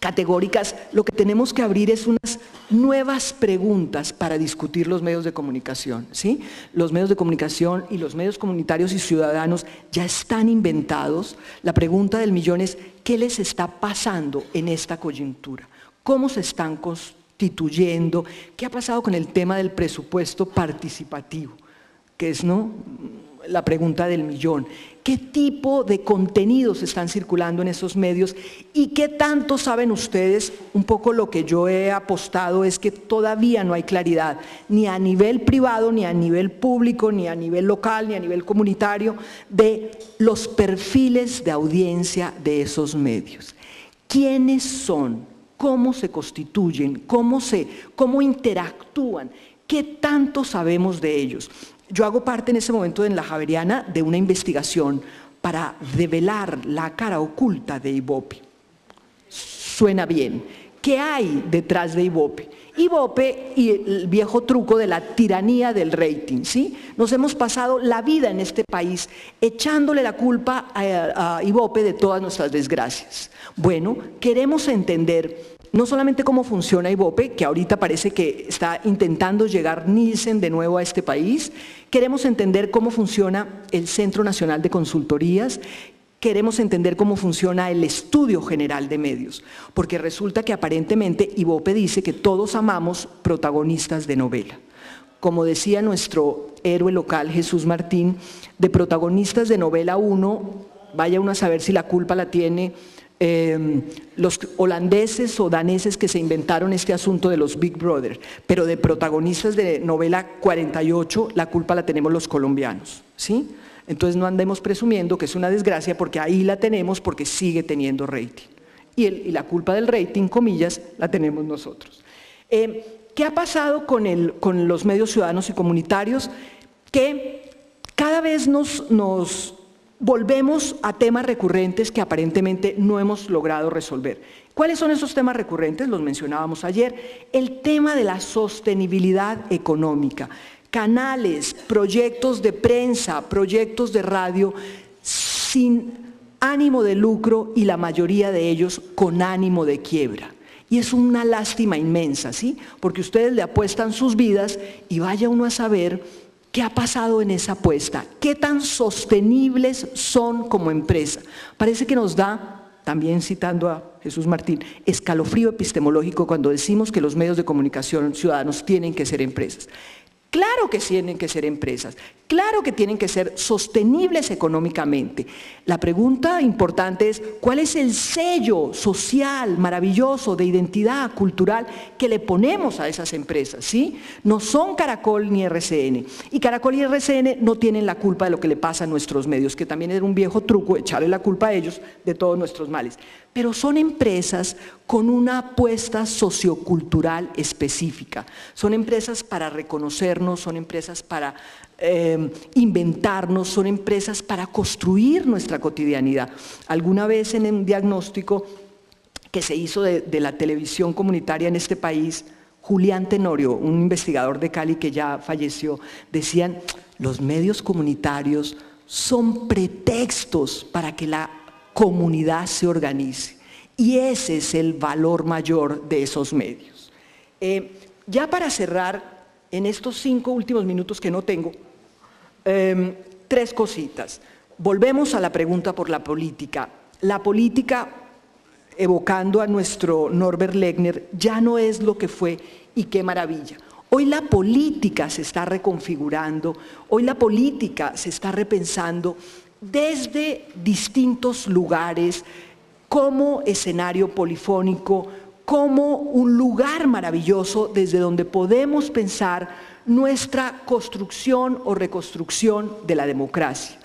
categóricas, lo que tenemos que abrir es unas nuevas preguntas para discutir los medios de comunicación, ¿sí? Los medios de comunicación y los medios comunitarios y ciudadanos ya están inventados. La pregunta del millón es, ¿qué les está pasando en esta coyuntura? ¿Cómo se están constituyendo? ¿Qué ha pasado con el tema del presupuesto participativo? Que es, ¿no?, la pregunta del millón. ¿Qué tipo de contenidos están circulando en esos medios y qué tanto saben ustedes? Un poco lo que yo he apostado es que todavía no hay claridad, ni a nivel privado, ni a nivel público, ni a nivel local, ni a nivel comunitario, de los perfiles de audiencia de esos medios. ¿Quiénes son? ¿Cómo se constituyen? ¿Cómo interactúan? ¿Qué tanto sabemos de ellos? Yo hago parte en ese momento en la Javeriana de una investigación para develar la cara oculta de Ibope. Suena bien. ¿Qué hay detrás de Ibope? Ibope y el viejo truco de la tiranía del rating, ¿sí? Nos hemos pasado la vida en este país echándole la culpa a Ibope de todas nuestras desgracias. Bueno, queremos entender no solamente cómo funciona Ibope, que ahorita parece que está intentando llegar Nielsen de nuevo a este país, queremos entender cómo funciona el Centro Nacional de Consultorías, queremos entender cómo funciona el Estudio General de Medios, porque resulta que aparentemente Ibope dice que todos amamos protagonistas de novela. Como decía nuestro héroe local Jesús Martín, de protagonistas de novela 1, vaya uno a saber si la culpa la tiene los holandeses o daneses que se inventaron este asunto de los Big Brother, pero de protagonistas de novela 48 la culpa la tenemos los colombianos, ¿sí? Entonces no andemos presumiendo que es una desgracia porque ahí la tenemos porque sigue teniendo rating y la culpa del rating, comillas, la tenemos nosotros. ¿Qué ha pasado con los medios ciudadanos y comunitarios? Que cada vez nos volvemos a temas recurrentes que aparentemente no hemos logrado resolver. ¿Cuáles son esos temas recurrentes? Los mencionábamos ayer. El tema de la sostenibilidad económica. Canales, proyectos de prensa, proyectos de radio sin ánimo de lucro y la mayoría de ellos con ánimo de quiebra. Y es una lástima inmensa, ¿sí? Porque ustedes le apuestan sus vidas y vaya uno a saber ¿qué ha pasado en esa apuesta? ¿Qué tan sostenibles son como empresa? Parece que nos da, también citando a Jesús Martín, escalofrío epistemológico cuando decimos que los medios de comunicación ciudadanos tienen que ser empresas. Claro que tienen que ser empresas, claro que tienen que ser sostenibles económicamente. La pregunta importante es, ¿cuál es el sello social maravilloso de identidad cultural que le ponemos a esas empresas? ¿Sí? No son Caracol ni RCN. Y Caracol y RCN no tienen la culpa de lo que le pasa a nuestros medios, que también era un viejo truco echarle la culpa a ellos de todos nuestros males. Pero son empresas con una apuesta sociocultural específica. Son empresas para reconocernos, son empresas para inventarnos, son empresas para construir nuestra cotidianidad. Alguna vez en un diagnóstico que se hizo de la televisión comunitaria en este país, Julián Tenorio, un investigador de Cali que ya falleció, decían, los medios comunitarios son pretextos para que la comunidad se organice. Y ese es el valor mayor de esos medios. Ya para cerrar, en estos 5 últimos minutos que no tengo, 3 cositas. Volvemos a la pregunta por la política. La política, evocando a nuestro Norbert Lechner, ya no es lo que fue, y qué maravilla. Hoy la política se está reconfigurando, hoy la política se está repensando desde distintos lugares, como escenario polifónico, como un lugar maravilloso desde donde podemos pensar nuestra construcción o reconstrucción de la democracia.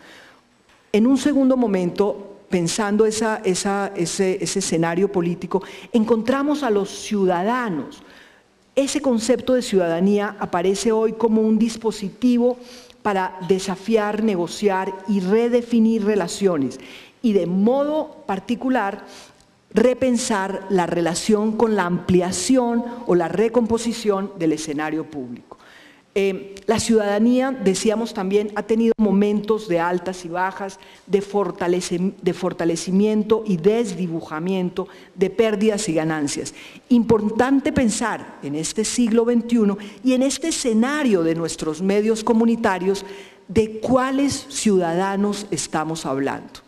En un segundo momento, pensando ese escenario político, encontramos a los ciudadanos. Ese concepto de ciudadanía aparece hoy como un dispositivo para desafiar, negociar y redefinir relaciones, y de modo particular repensar la relación con la ampliación o la recomposición del escenario público. La ciudadanía, decíamos también, ha tenido momentos de altas y bajas, de fortalecimiento y desdibujamiento, de pérdidas y ganancias. Importante pensar en este siglo XXI y en este escenario de nuestros medios comunitarios de cuáles ciudadanos estamos hablando.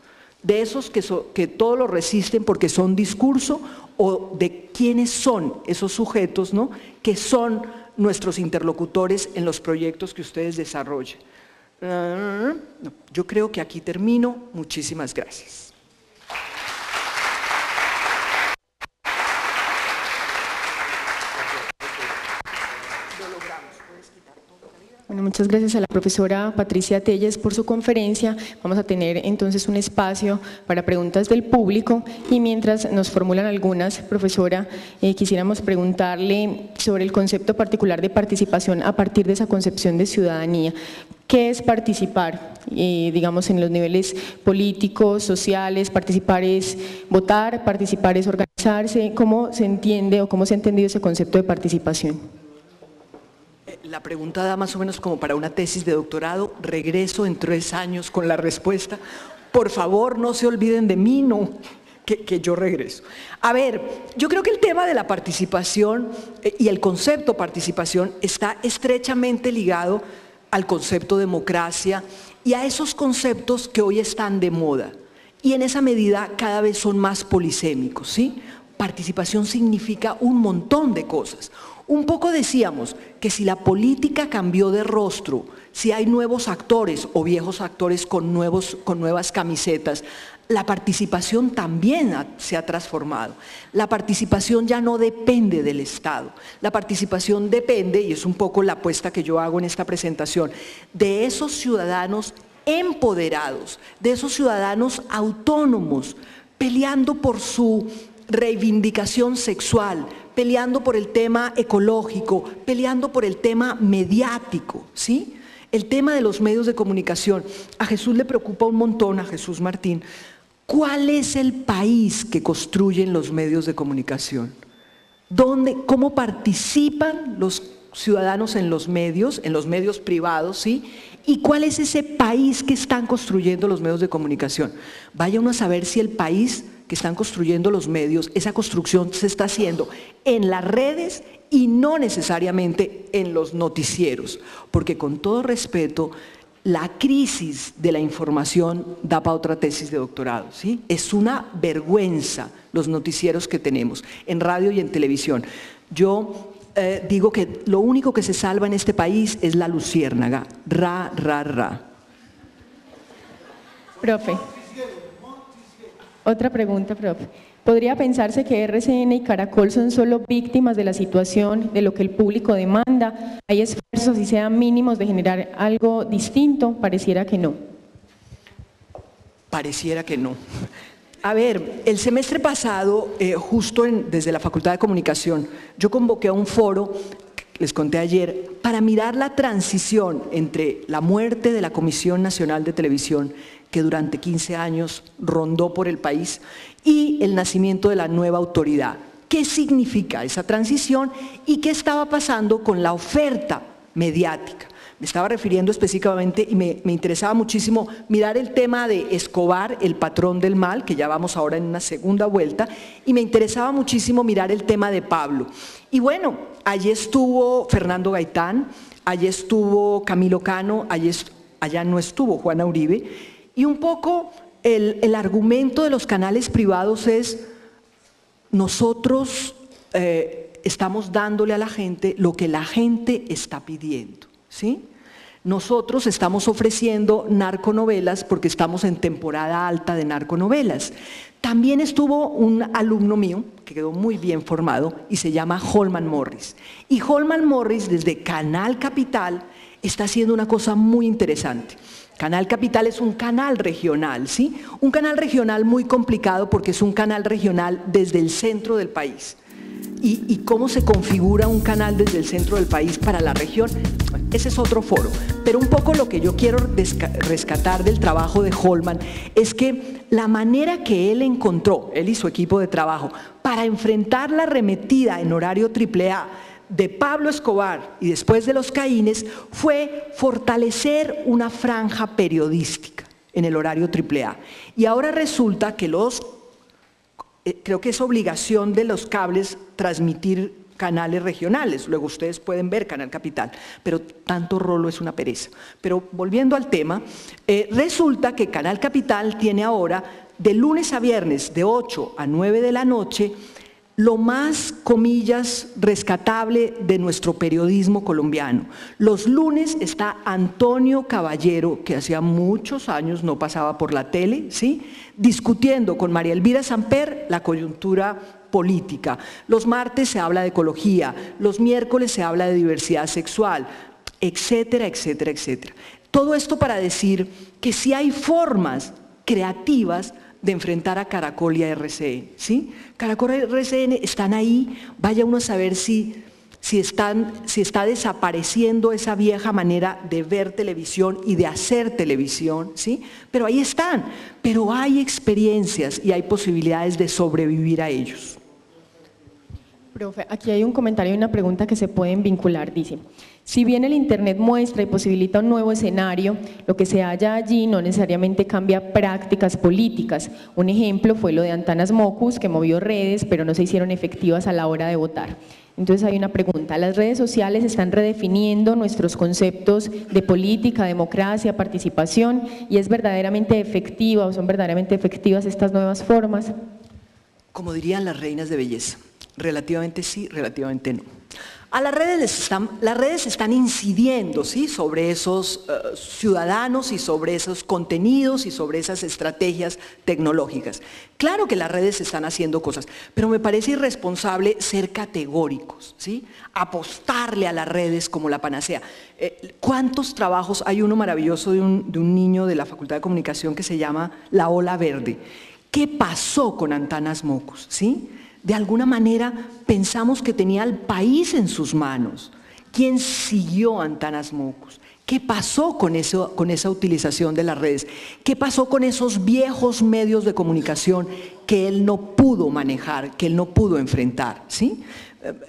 De esos que todo lo resisten porque son discurso, o de quiénes son esos sujetos, ¿no?, que son nuestros interlocutores en los proyectos que ustedes desarrollen. Yo creo que aquí termino. Muchísimas gracias. Bueno, muchas gracias a la profesora Patricia Telles por su conferencia. Vamos a tener entonces un espacio para preguntas del público, y mientras nos formulan algunas, profesora, quisiéramos preguntarle sobre el concepto particular de participación a partir de esa concepción de ciudadanía. ¿Qué es participar? Digamos, en los niveles políticos, sociales. Participar es votar, participar es organizarse. ¿Cómo se entiende o cómo se ha entendido ese concepto de participación? La pregunta da más o menos como para una tesis de doctorado. Regreso en 3 años con la respuesta. Por favor, no se olviden de mí, no, que yo regreso. A ver, yo creo que el tema de la participación y el concepto participación está estrechamente ligado al concepto democracia y a esos conceptos que hoy están de moda. Y en esa medida cada vez son más polisémicos, ¿sí? Participación significa un montón de cosas. Un poco decíamos que si la política cambió de rostro, si hay nuevos actores o viejos actores con nuevas camisetas, la participación también se ha transformado. La participación ya no depende del Estado. La participación depende, y es un poco la apuesta que yo hago en esta presentación, de esos ciudadanos empoderados, de esos ciudadanos autónomos, peleando por su reivindicación sexual, peleando por el tema ecológico, peleando por el tema mediático, ¿sí? El tema de los medios de comunicación. A Jesús le preocupa un montón, a Jesús Martín, ¿cuál es el país que construyen los medios de comunicación? ¿Cómo participan los ciudadanos en los medios privados, ¿sí? ¿Y cuál es ese país que están construyendo los medios de comunicación? Vaya uno a saber si el país que están construyendo los medios, esa construcción se está haciendo en las redes y no necesariamente en los noticieros, porque con todo respeto, la crisis de la información da para otra tesis de doctorado, ¿sí? Es una vergüenza los noticieros que tenemos en radio y en televisión. Yo digo que lo único que se salva en este país es la luciérnaga, ra, ra, ra. Profe. Otra pregunta, profe. ¿Podría pensarse que RCN y Caracol son solo víctimas de la situación, de lo que el público demanda? ¿Hay esfuerzos, si sean mínimos, de generar algo distinto? Pareciera que no. Pareciera que no. A ver, el semestre pasado, justo desde la Facultad de Comunicación, yo convoqué a un foro, les conté ayer, para mirar la transición entre la muerte de la Comisión Nacional de Televisión, que durante 15 años rondó por el país, y el nacimiento de la nueva autoridad. ¿Qué significa esa transición y qué estaba pasando con la oferta mediática? Me estaba refiriendo específicamente y me interesaba muchísimo mirar el tema de Escobar, el patrón del mal, que ya vamos ahora en una segunda vuelta, y me interesaba muchísimo mirar el tema de Pablo. Y bueno, allí estuvo Fernando Gaitán, allí estuvo Camilo Cano, allá no estuvo Juana Uribe, y un poco el argumento de los canales privados es: nosotros estamos dándole a la gente lo que la gente está pidiendo, ¿sí? Nosotros estamos ofreciendo narconovelas porque estamos en temporada alta de narconovelas. También estuvo un alumno mío que quedó muy bien formado y se llama Holman Morris. Y Holman Morris, desde Canal Capital, está haciendo una cosa muy interesante. Canal Capital es un canal regional, ¿sí? Un canal regional muy complicado porque es un canal regional desde el centro del país. ¿Y cómo se configura un canal desde el centro del país para la región? Ese es otro foro. Pero un poco lo que yo quiero rescatar del trabajo de Holman es que la manera que él encontró, él y su equipo de trabajo, para enfrentar la arremetida en horario AAA de Pablo Escobar y después de los Caínes, fue fortalecer una franja periodística en el horario AAA. Y ahora resulta que creo que es obligación de los cables transmitir canales regionales, luego ustedes pueden ver Canal Capital, pero tanto rolo es una pereza. Pero volviendo al tema, resulta que Canal Capital tiene ahora de lunes a viernes de 8 a 9 de la noche lo más, comillas, rescatable de nuestro periodismo colombiano. Los lunes está Antonio Caballero, que hacía muchos años no pasaba por la tele, ¿sí?, discutiendo con María Elvira Samper la coyuntura política. Los martes se habla de ecología, los miércoles se habla de diversidad sexual, etcétera, etcétera, etcétera. Todo esto para decir que sí hay formas creativas de enfrentar a Caracol y a RCN, ¿sí? Caracol y RCN están ahí, vaya uno a saber si está desapareciendo esa vieja manera de ver televisión y de hacer televisión, ¿sí? Pero ahí están, pero hay experiencias y hay posibilidades de sobrevivir a ellos. Profe, aquí hay un comentario y una pregunta que se pueden vincular, dice: si bien el Internet muestra y posibilita un nuevo escenario, lo que se halla allí no necesariamente cambia prácticas políticas. Un ejemplo fue lo de Antanas Mockus, que movió redes, pero no se hicieron efectivas a la hora de votar. Entonces hay una pregunta: ¿las redes sociales están redefiniendo nuestros conceptos de política, democracia, participación? ¿Y es verdaderamente efectiva o son verdaderamente efectivas estas nuevas formas? Como dirían las reinas de belleza, relativamente sí, relativamente no. A las redes están incidiendo, ¿sí?, sobre esos ciudadanos y sobre esos contenidos y sobre esas estrategias tecnológicas. Claro que las redes están haciendo cosas, pero me parece irresponsable ser categóricos, ¿sí?, apostarle a las redes como la panacea. ¿Cuántos trabajos? Hay uno maravilloso de un niño de la Facultad de Comunicación que se llama La Ola Verde. ¿Qué pasó con Antanas Mockus? ¿Sí? De alguna manera pensamos que tenía el país en sus manos. ¿Quién siguió a Antanas Mockus? ¿Qué pasó con esa utilización de las redes? ¿Qué pasó con esos viejos medios de comunicación que él no pudo manejar, que él no pudo enfrentar? ¿Sí?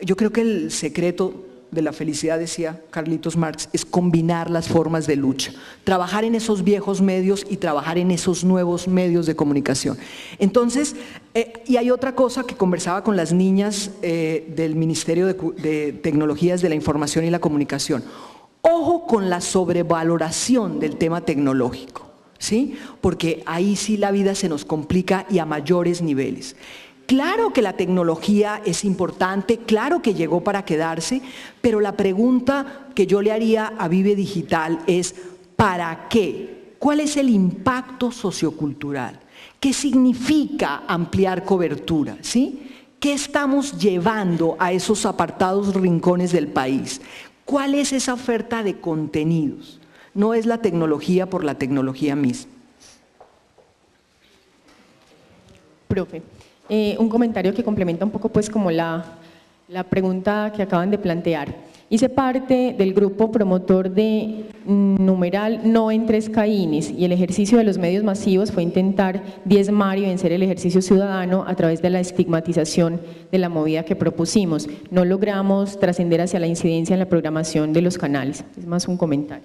Yo creo que el secreto de la felicidad, decía Carlitos Marx, es combinar las formas de lucha, trabajar en esos viejos medios y trabajar en esos nuevos medios de comunicación. Entonces, y hay otra cosa que conversaba con las niñas del Ministerio de Tecnologías de la Información y la Comunicación. Ojo con la sobrevaloración del tema tecnológico, ¿sí? Porque ahí sí la vida se nos complica y a mayores niveles. Claro que la tecnología es importante, claro que llegó para quedarse, pero la pregunta que yo le haría a Vive Digital es ¿para qué? ¿Cuál es el impacto sociocultural? ¿Qué significa ampliar cobertura? ¿Sí? ¿Qué estamos llevando a esos apartados rincones del país? ¿Cuál es esa oferta de contenidos? No es la tecnología por la tecnología misma. Profe. Un comentario que complementa un poco pues como la La pregunta que acaban de plantear. Hice parte del grupo promotor de numeral No en Tres Caínes y el ejercicio de los medios masivos fue intentar diezmar y vencer el ejercicio ciudadano a través de la estigmatización de la movida que propusimos. No logramos trascender hacia la incidencia en la programación de los canales. Es más un comentario.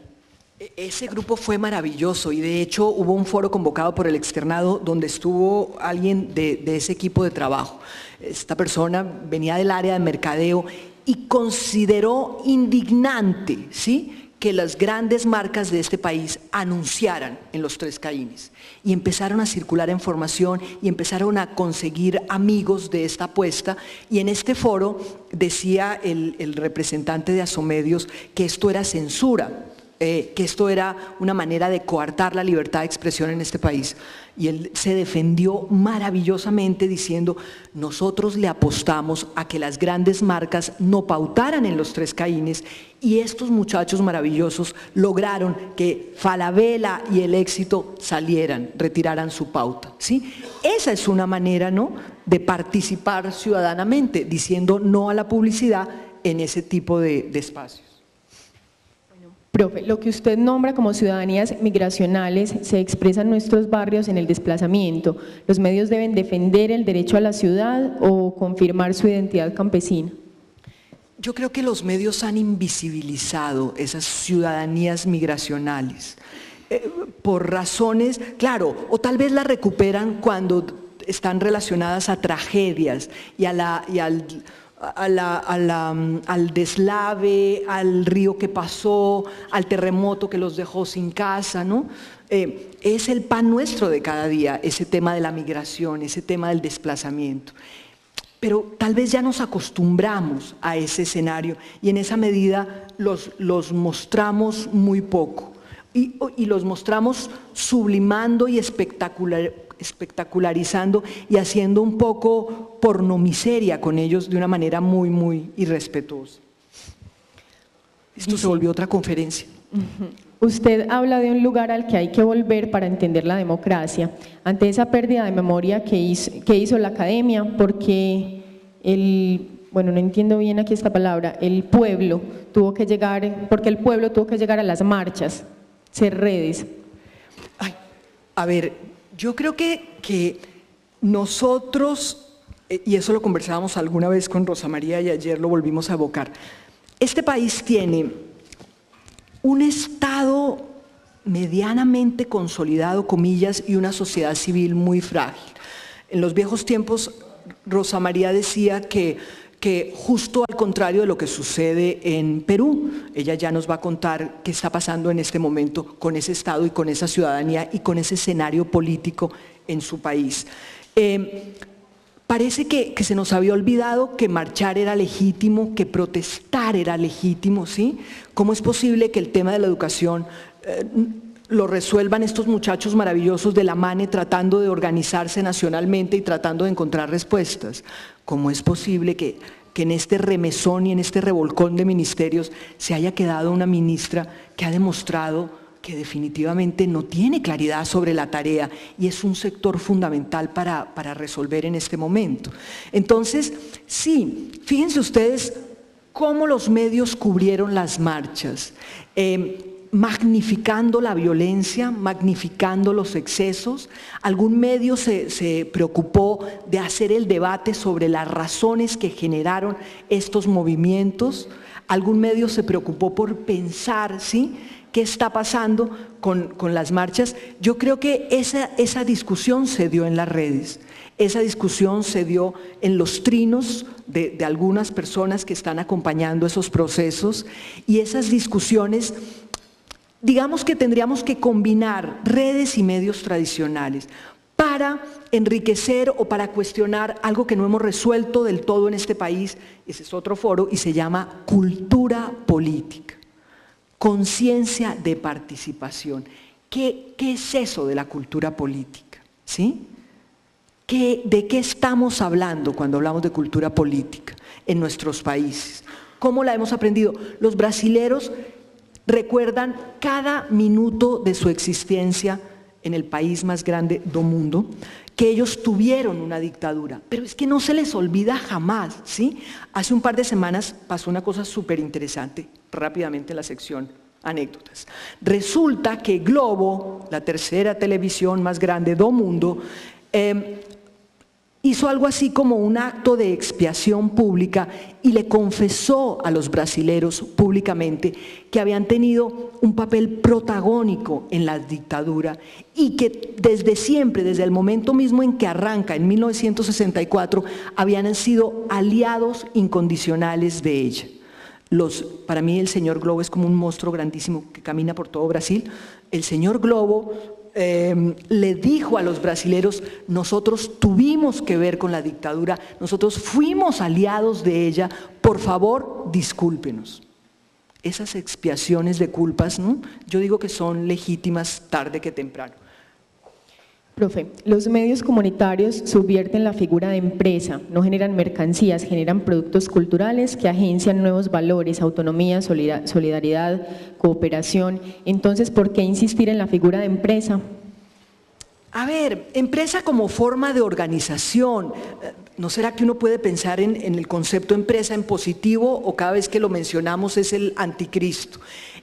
Ese grupo fue maravilloso y de hecho hubo un foro convocado por el externado donde estuvo alguien de ese equipo de trabajo. Esta persona venía del área de mercadeo y consideró indignante, ¿sí?, que las grandes marcas de este país anunciaran en los Tres Caínes y empezaron a circular información y empezaron a conseguir amigos de esta apuesta, y en este foro decía el representante de Asomedios que esto era censura, que esto era una manera de coartar la libertad de expresión en este país. Y él se defendió maravillosamente diciendo: nosotros le apostamos a que las grandes marcas no pautaran en los Tres Caínes, y estos muchachos maravillosos lograron que Falabella y El Éxito salieran, retiraran su pauta, ¿sí? Esa es una manera, ¿no?, de participar ciudadanamente, diciendo no a la publicidad en ese tipo de espacios. Profe, lo que usted nombra como ciudadanías migracionales se expresa en nuestros barrios en el desplazamiento. ¿Los medios deben defender el derecho a la ciudad o confirmar su identidad campesina? Yo creo que los medios han invisibilizado esas ciudadanías migracionales por razones, claro, o tal vez las recuperan cuando están relacionadas a tragedias y al deslave, al río que pasó, al terremoto que los dejó sin casa, ¿no? Es el pan nuestro de cada día, ese tema de la migración, ese tema del desplazamiento. Pero tal vez ya nos acostumbramos a ese escenario y en esa medida los mostramos muy poco y los mostramos sublimando y espectacularizando y haciendo un poco pornomiseria con ellos de una manera muy, muy irrespetuosa. Esto se volvió otra conferencia. Usted habla de un lugar al que hay que volver para entender la democracia. Ante esa pérdida de memoria que hizo la academia, porque bueno, no entiendo bien aquí esta palabra, porque el pueblo tuvo que llegar a las marchas, ser redes. Ay, a ver, yo creo que nosotros, y eso lo conversábamos alguna vez con Rosa María y ayer lo volvimos a evocar, este país tiene un Estado medianamente consolidado, comillas, y una sociedad civil muy frágil. En los viejos tiempos, Rosa María decía que justo al contrario de lo que sucede en Perú, ella ya nos va a contar qué está pasando en este momento con ese Estado y con esa ciudadanía y con ese escenario político en su país. Parece que se nos había olvidado que marchar era legítimo, que protestar era legítimo, ¿sí? ¿Cómo es posible que el tema de la educación lo resuelvan estos muchachos maravillosos de la MANE tratando de organizarse nacionalmente y tratando de encontrar respuestas? ¿Cómo es posible que en este remesón y en este revolcón de ministerios se haya quedado una ministra que ha demostrado que definitivamente no tiene claridad sobre la tarea y es un sector fundamental para resolver en este momento? Entonces, sí, fíjense ustedes cómo los medios cubrieron las marchas, magnificando la violencia, magnificando los excesos. Algún medio se preocupó de hacer el debate sobre las razones que generaron estos movimientos. Algún medio se preocupó por pensar, ¿sí?, qué está pasando con las marchas. Yo creo que esa discusión se dio en las redes, esa discusión se dio en los trinos de algunas personas que están acompañando esos procesos, y esas discusiones, digamos que tendríamos que combinar redes y medios tradicionales para enriquecer o para cuestionar algo que no hemos resuelto del todo en este país. Ese es otro foro y se llama cultura política. Conciencia de participación. ¿Qué es eso de la cultura política? ¿Sí? ¿De qué estamos hablando cuando hablamos de cultura política en nuestros países? ¿Cómo la hemos aprendido? Los brasileros recuerdan cada minuto de su existencia en el país más grande del mundo que ellos tuvieron una dictadura, pero es que no se les olvida jamás, ¿sí? Hace un par de semanas pasó una cosa súper interesante, rápidamente en la sección anécdotas. Resulta que Globo, la tercera televisión más grande del mundo, hizo algo así como un acto de expiación pública y le confesó a los brasileros públicamente que habían tenido un papel protagónico en la dictadura y que desde siempre, desde el momento mismo en que arranca, en 1964, habían sido aliados incondicionales de ella. Para mí el señor Globo es como un monstruo grandísimo que camina por todo Brasil. El señor Globo le dijo a los brasileros: nosotros tuvimos que ver con la dictadura, nosotros fuimos aliados de ella, por favor, discúlpenos. Esas expiaciones de culpas, ¿no? Yo digo que son legítimas tarde que temprano. Profe, los medios comunitarios subvierten la figura de empresa, no generan mercancías, generan productos culturales que agencian nuevos valores, autonomía, solidaridad, cooperación. Entonces, ¿por qué insistir en la figura de empresa? A ver, empresa como forma de organización. ¿No será que uno puede pensar en el concepto empresa en positivo o cada vez que lo mencionamos es el anticristo?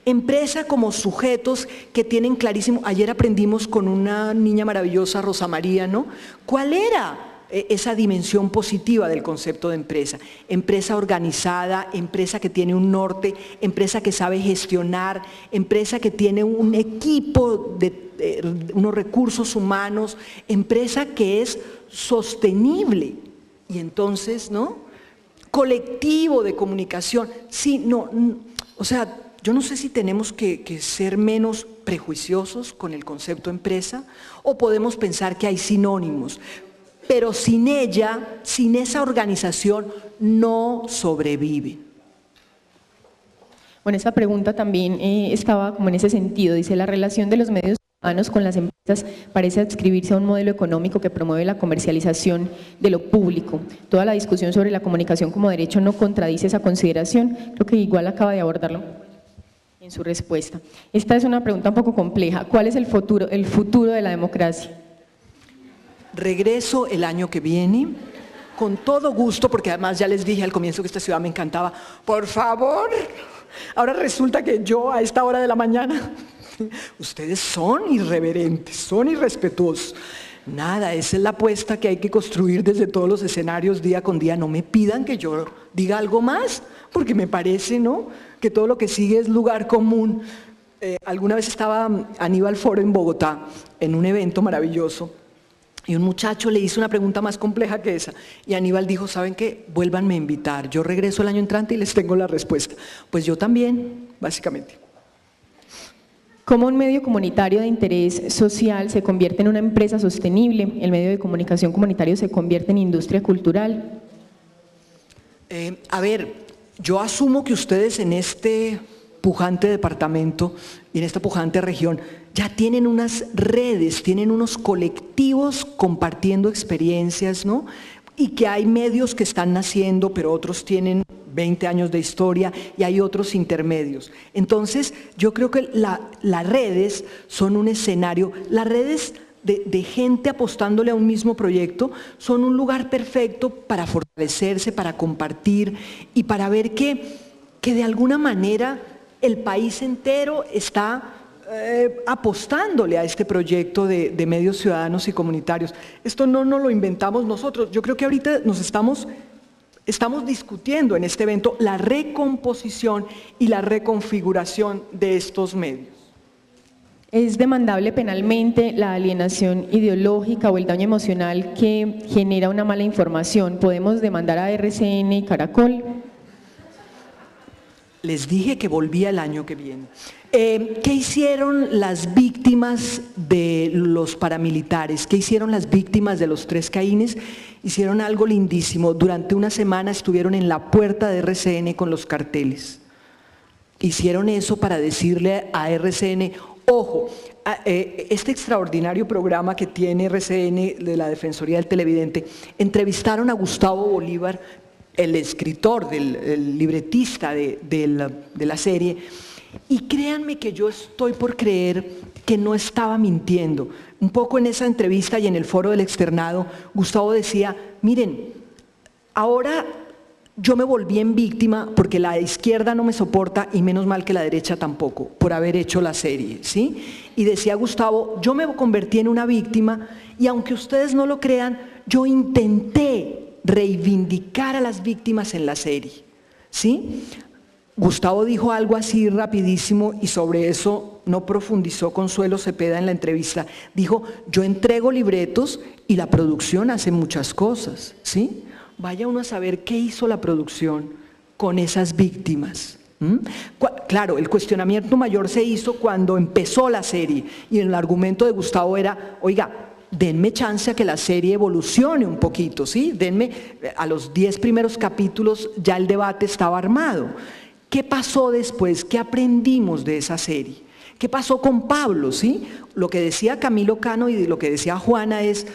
Empresa como sujetos que tienen clarísimo, ayer aprendimos con una niña maravillosa, Rosa María, ¿no? ¿Cuál era esa dimensión positiva del concepto de empresa? Empresa organizada, empresa que tiene un norte, empresa que sabe gestionar, empresa que tiene un equipo de unos recursos humanos, empresa que es sostenible y entonces, ¿no? Colectivo de comunicación. Sí, no, o sea, yo no sé si tenemos que ser menos prejuiciosos con el concepto empresa o podemos pensar que hay sinónimos, pero sin ella, sin esa organización, no sobrevive. Bueno, esta pregunta también estaba como en ese sentido. Dice: la relación de los medios ciudadanos con las empresas parece adscribirse a un modelo económico que promueve la comercialización de lo público. Toda la discusión sobre la comunicación como derecho no contradice esa consideración. Creo que igual acaba de abordarlo en su respuesta. Esta es una pregunta un poco compleja. ¿Cuál es el futuro de la democracia? Regreso el año que viene, con todo gusto, porque además ya les dije al comienzo que esta ciudad me encantaba. Por favor, ahora resulta que yo a esta hora de la mañana, ustedes son irreverentes, son irrespetuosos. Nada, esa es la apuesta que hay que construir desde todos los escenarios día con día. No me pidan que yo diga algo más, porque me parece, ¿no?, que todo lo que sigue es lugar común. Alguna vez estaba Aníbal Foro en Bogotá, en un evento maravilloso, y un muchacho le hizo una pregunta más compleja que esa, y Aníbal dijo: ¿saben qué? Vuélvanme a invitar, yo regreso el año entrante y les tengo la respuesta. Pues yo también, básicamente. ¿Cómo un medio comunitario de interés social se convierte en una empresa sostenible? ¿El medio de comunicación comunitario se convierte en industria cultural? A ver, yo asumo que ustedes en este pujante departamento y en esta pujante región ya tienen unas redes, tienen unos colectivos compartiendo experiencias, ¿no? Y que hay medios que están naciendo, pero otros tienen 20 años de historia y hay otros intermedios. Entonces, yo creo que las redes son un escenario, las redes de gente apostándole a un mismo proyecto son un lugar perfecto para fortalecerse, para compartir y para ver que de alguna manera el país entero está apostándole a este proyecto de medios ciudadanos y comunitarios. Esto no lo inventamos nosotros. Yo creo que ahorita estamos discutiendo en este evento la recomposición y la reconfiguración de estos medios. ¿Es demandable penalmente la alienación ideológica o el daño emocional que genera una mala información? ¿Podemos demandar a RCN y Caracol? Les dije que volvía el año que viene. ¿Qué hicieron las víctimas de los paramilitares? ¿Qué hicieron las víctimas de los 3 Caínes? Hicieron algo lindísimo. Durante una semana estuvieron en la puerta de RCN con los carteles. Hicieron eso para decirle a RCN: ojo, este extraordinario programa que tiene RCN de la Defensoría del Televidente, entrevistaron a Gustavo Bolívar, el escritor, el libretista de la serie, Y créanme que yo estoy por creer que no estaba mintiendo. Un poco en esa entrevista y en el foro del externado, Gustavo decía, miren, ahora yo me volví en víctima porque la izquierda no me soporta y menos mal que la derecha tampoco, por haber hecho la serie, ¿sí? Y decía Gustavo, yo me convertí en una víctima y aunque ustedes no lo crean, yo intenté reivindicar a las víctimas en la serie, ¿sí? Gustavo dijo algo así rapidísimo y sobre eso no profundizó Consuelo Cepeda en la entrevista. Dijo, yo entrego libretos y la producción hace muchas cosas, ¿sí? Vaya uno a saber qué hizo la producción con esas víctimas. Claro, el cuestionamiento mayor se hizo cuando empezó la serie y el argumento de Gustavo era, oiga, denme chance a que la serie evolucione un poquito, ¿sí? Denme, a los 10 primeros capítulos ya el debate estaba armado. ¿Qué pasó después? ¿Qué aprendimos de esa serie? ¿Qué pasó con Pablo? ¿Sí? Lo que decía Camilo Cano y lo que decía Juana es,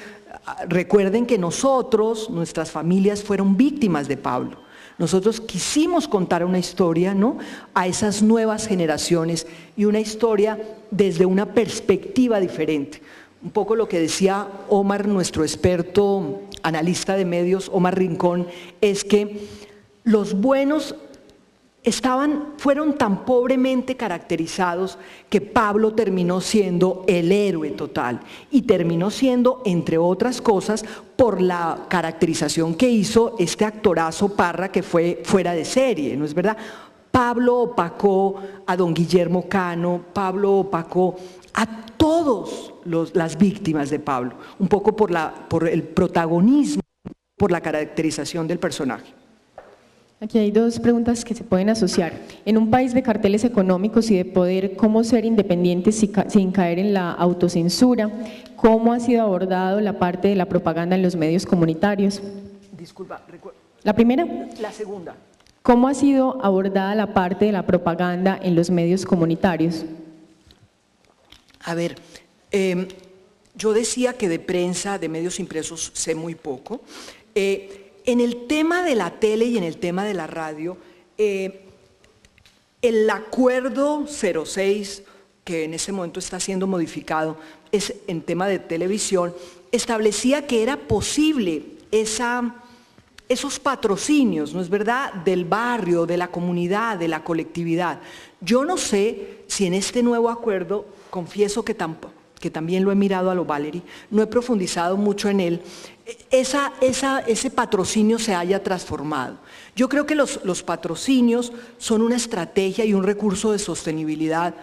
recuerden que nosotros, nuestras familias fueron víctimas de Pablo. Nosotros quisimos contar una historia, ¿no?, a esas nuevas generaciones y una historia desde una perspectiva diferente. Un poco lo que decía Omar, nuestro experto analista de medios, Omar Rincón, es que los buenos fueron tan pobremente caracterizados que Pablo terminó siendo el héroe total y terminó siendo, entre otras cosas, por la caracterización que hizo este actorazo Parra que fue fuera de serie, ¿no es verdad? Pablo opacó a don Guillermo Cano, Pablo opacó a todas las víctimas de Pablo, un poco por el protagonismo, por la caracterización del personaje. Aquí hay dos preguntas que se pueden asociar. En un país de carteles económicos y de poder, ¿cómo ser independientes sin caer en la autocensura? ¿Cómo ha sido abordado la parte de la propaganda en los medios comunitarios? Disculpa, ¿La primera? La segunda. ¿Cómo ha sido abordada la parte de la propaganda en los medios comunitarios? A ver, yo decía que de prensa, de medios impresos, sé muy poco. En el tema de la tele y en el tema de la radio, el acuerdo 06, que en ese momento está siendo modificado, es en tema de televisión, establecía que era posible esos patrocinios, ¿no es verdad?, del barrio, de la comunidad, de la colectividad. Yo no sé si en este nuevo acuerdo, confieso que también lo he mirado a lo Valery, no he profundizado mucho en él, ese patrocinio se haya transformado. Yo creo que los patrocinios son una estrategia y un recurso de sostenibilidad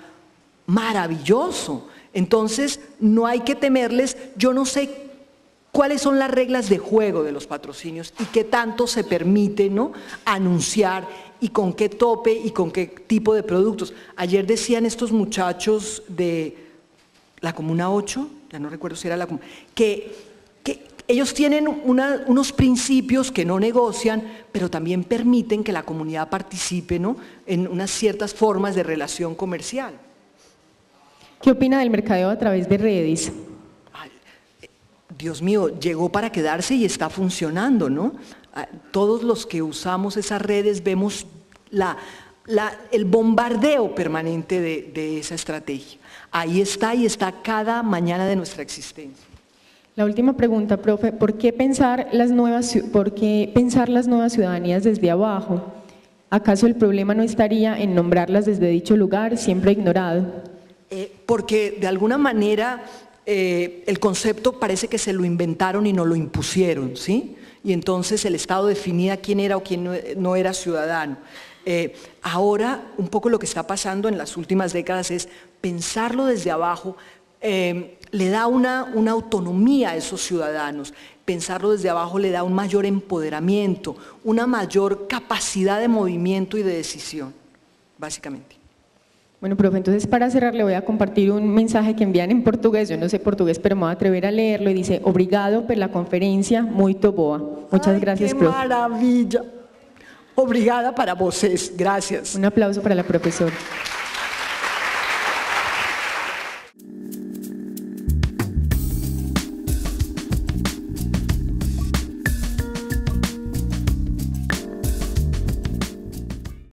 maravilloso. Entonces, no hay que temerles. Yo no sé cuáles son las reglas de juego de los patrocinios y qué tanto se permite, ¿no?, anunciar y con qué tope y con qué tipo de productos. Ayer decían estos muchachos de la Comuna 8, ya no recuerdo si era la Comuna, que ellos tienen unos principios que no negocian, pero también permiten que la comunidad participe, ¿no?, en unas ciertas formas de relación comercial. ¿Qué opina del mercadeo a través de redes? Ay, Dios mío, llegó para quedarse y está funcionando, ¿no? Todos los que usamos esas redes vemos el bombardeo permanente de esa estrategia. Ahí está y está cada mañana de nuestra existencia. La última pregunta, profe, ¿por qué pensar las nuevas ciudadanías desde abajo? ¿Acaso el problema no estaría en nombrarlas desde dicho lugar, siempre ignorado? Porque de alguna manera el concepto parece que se lo inventaron y no lo impusieron, ¿sí? Y entonces el Estado definía quién era o quién no era ciudadano. Ahora, un poco lo que está pasando en las últimas décadas es pensarlo desde abajo, le da una autonomía a esos ciudadanos. Pensarlo desde abajo le da un mayor empoderamiento, una mayor capacidad de movimiento y de decisión, básicamente. Bueno, profe, entonces para cerrar le voy a compartir un mensaje que envían en portugués, yo no sé portugués, pero me voy a atrever a leerlo y dice: obrigado por la conferencia, muito boa. Muchas gracias, profe. ¡Qué maravilla! Obrigada para vocês, gracias. Un aplauso para la profesora.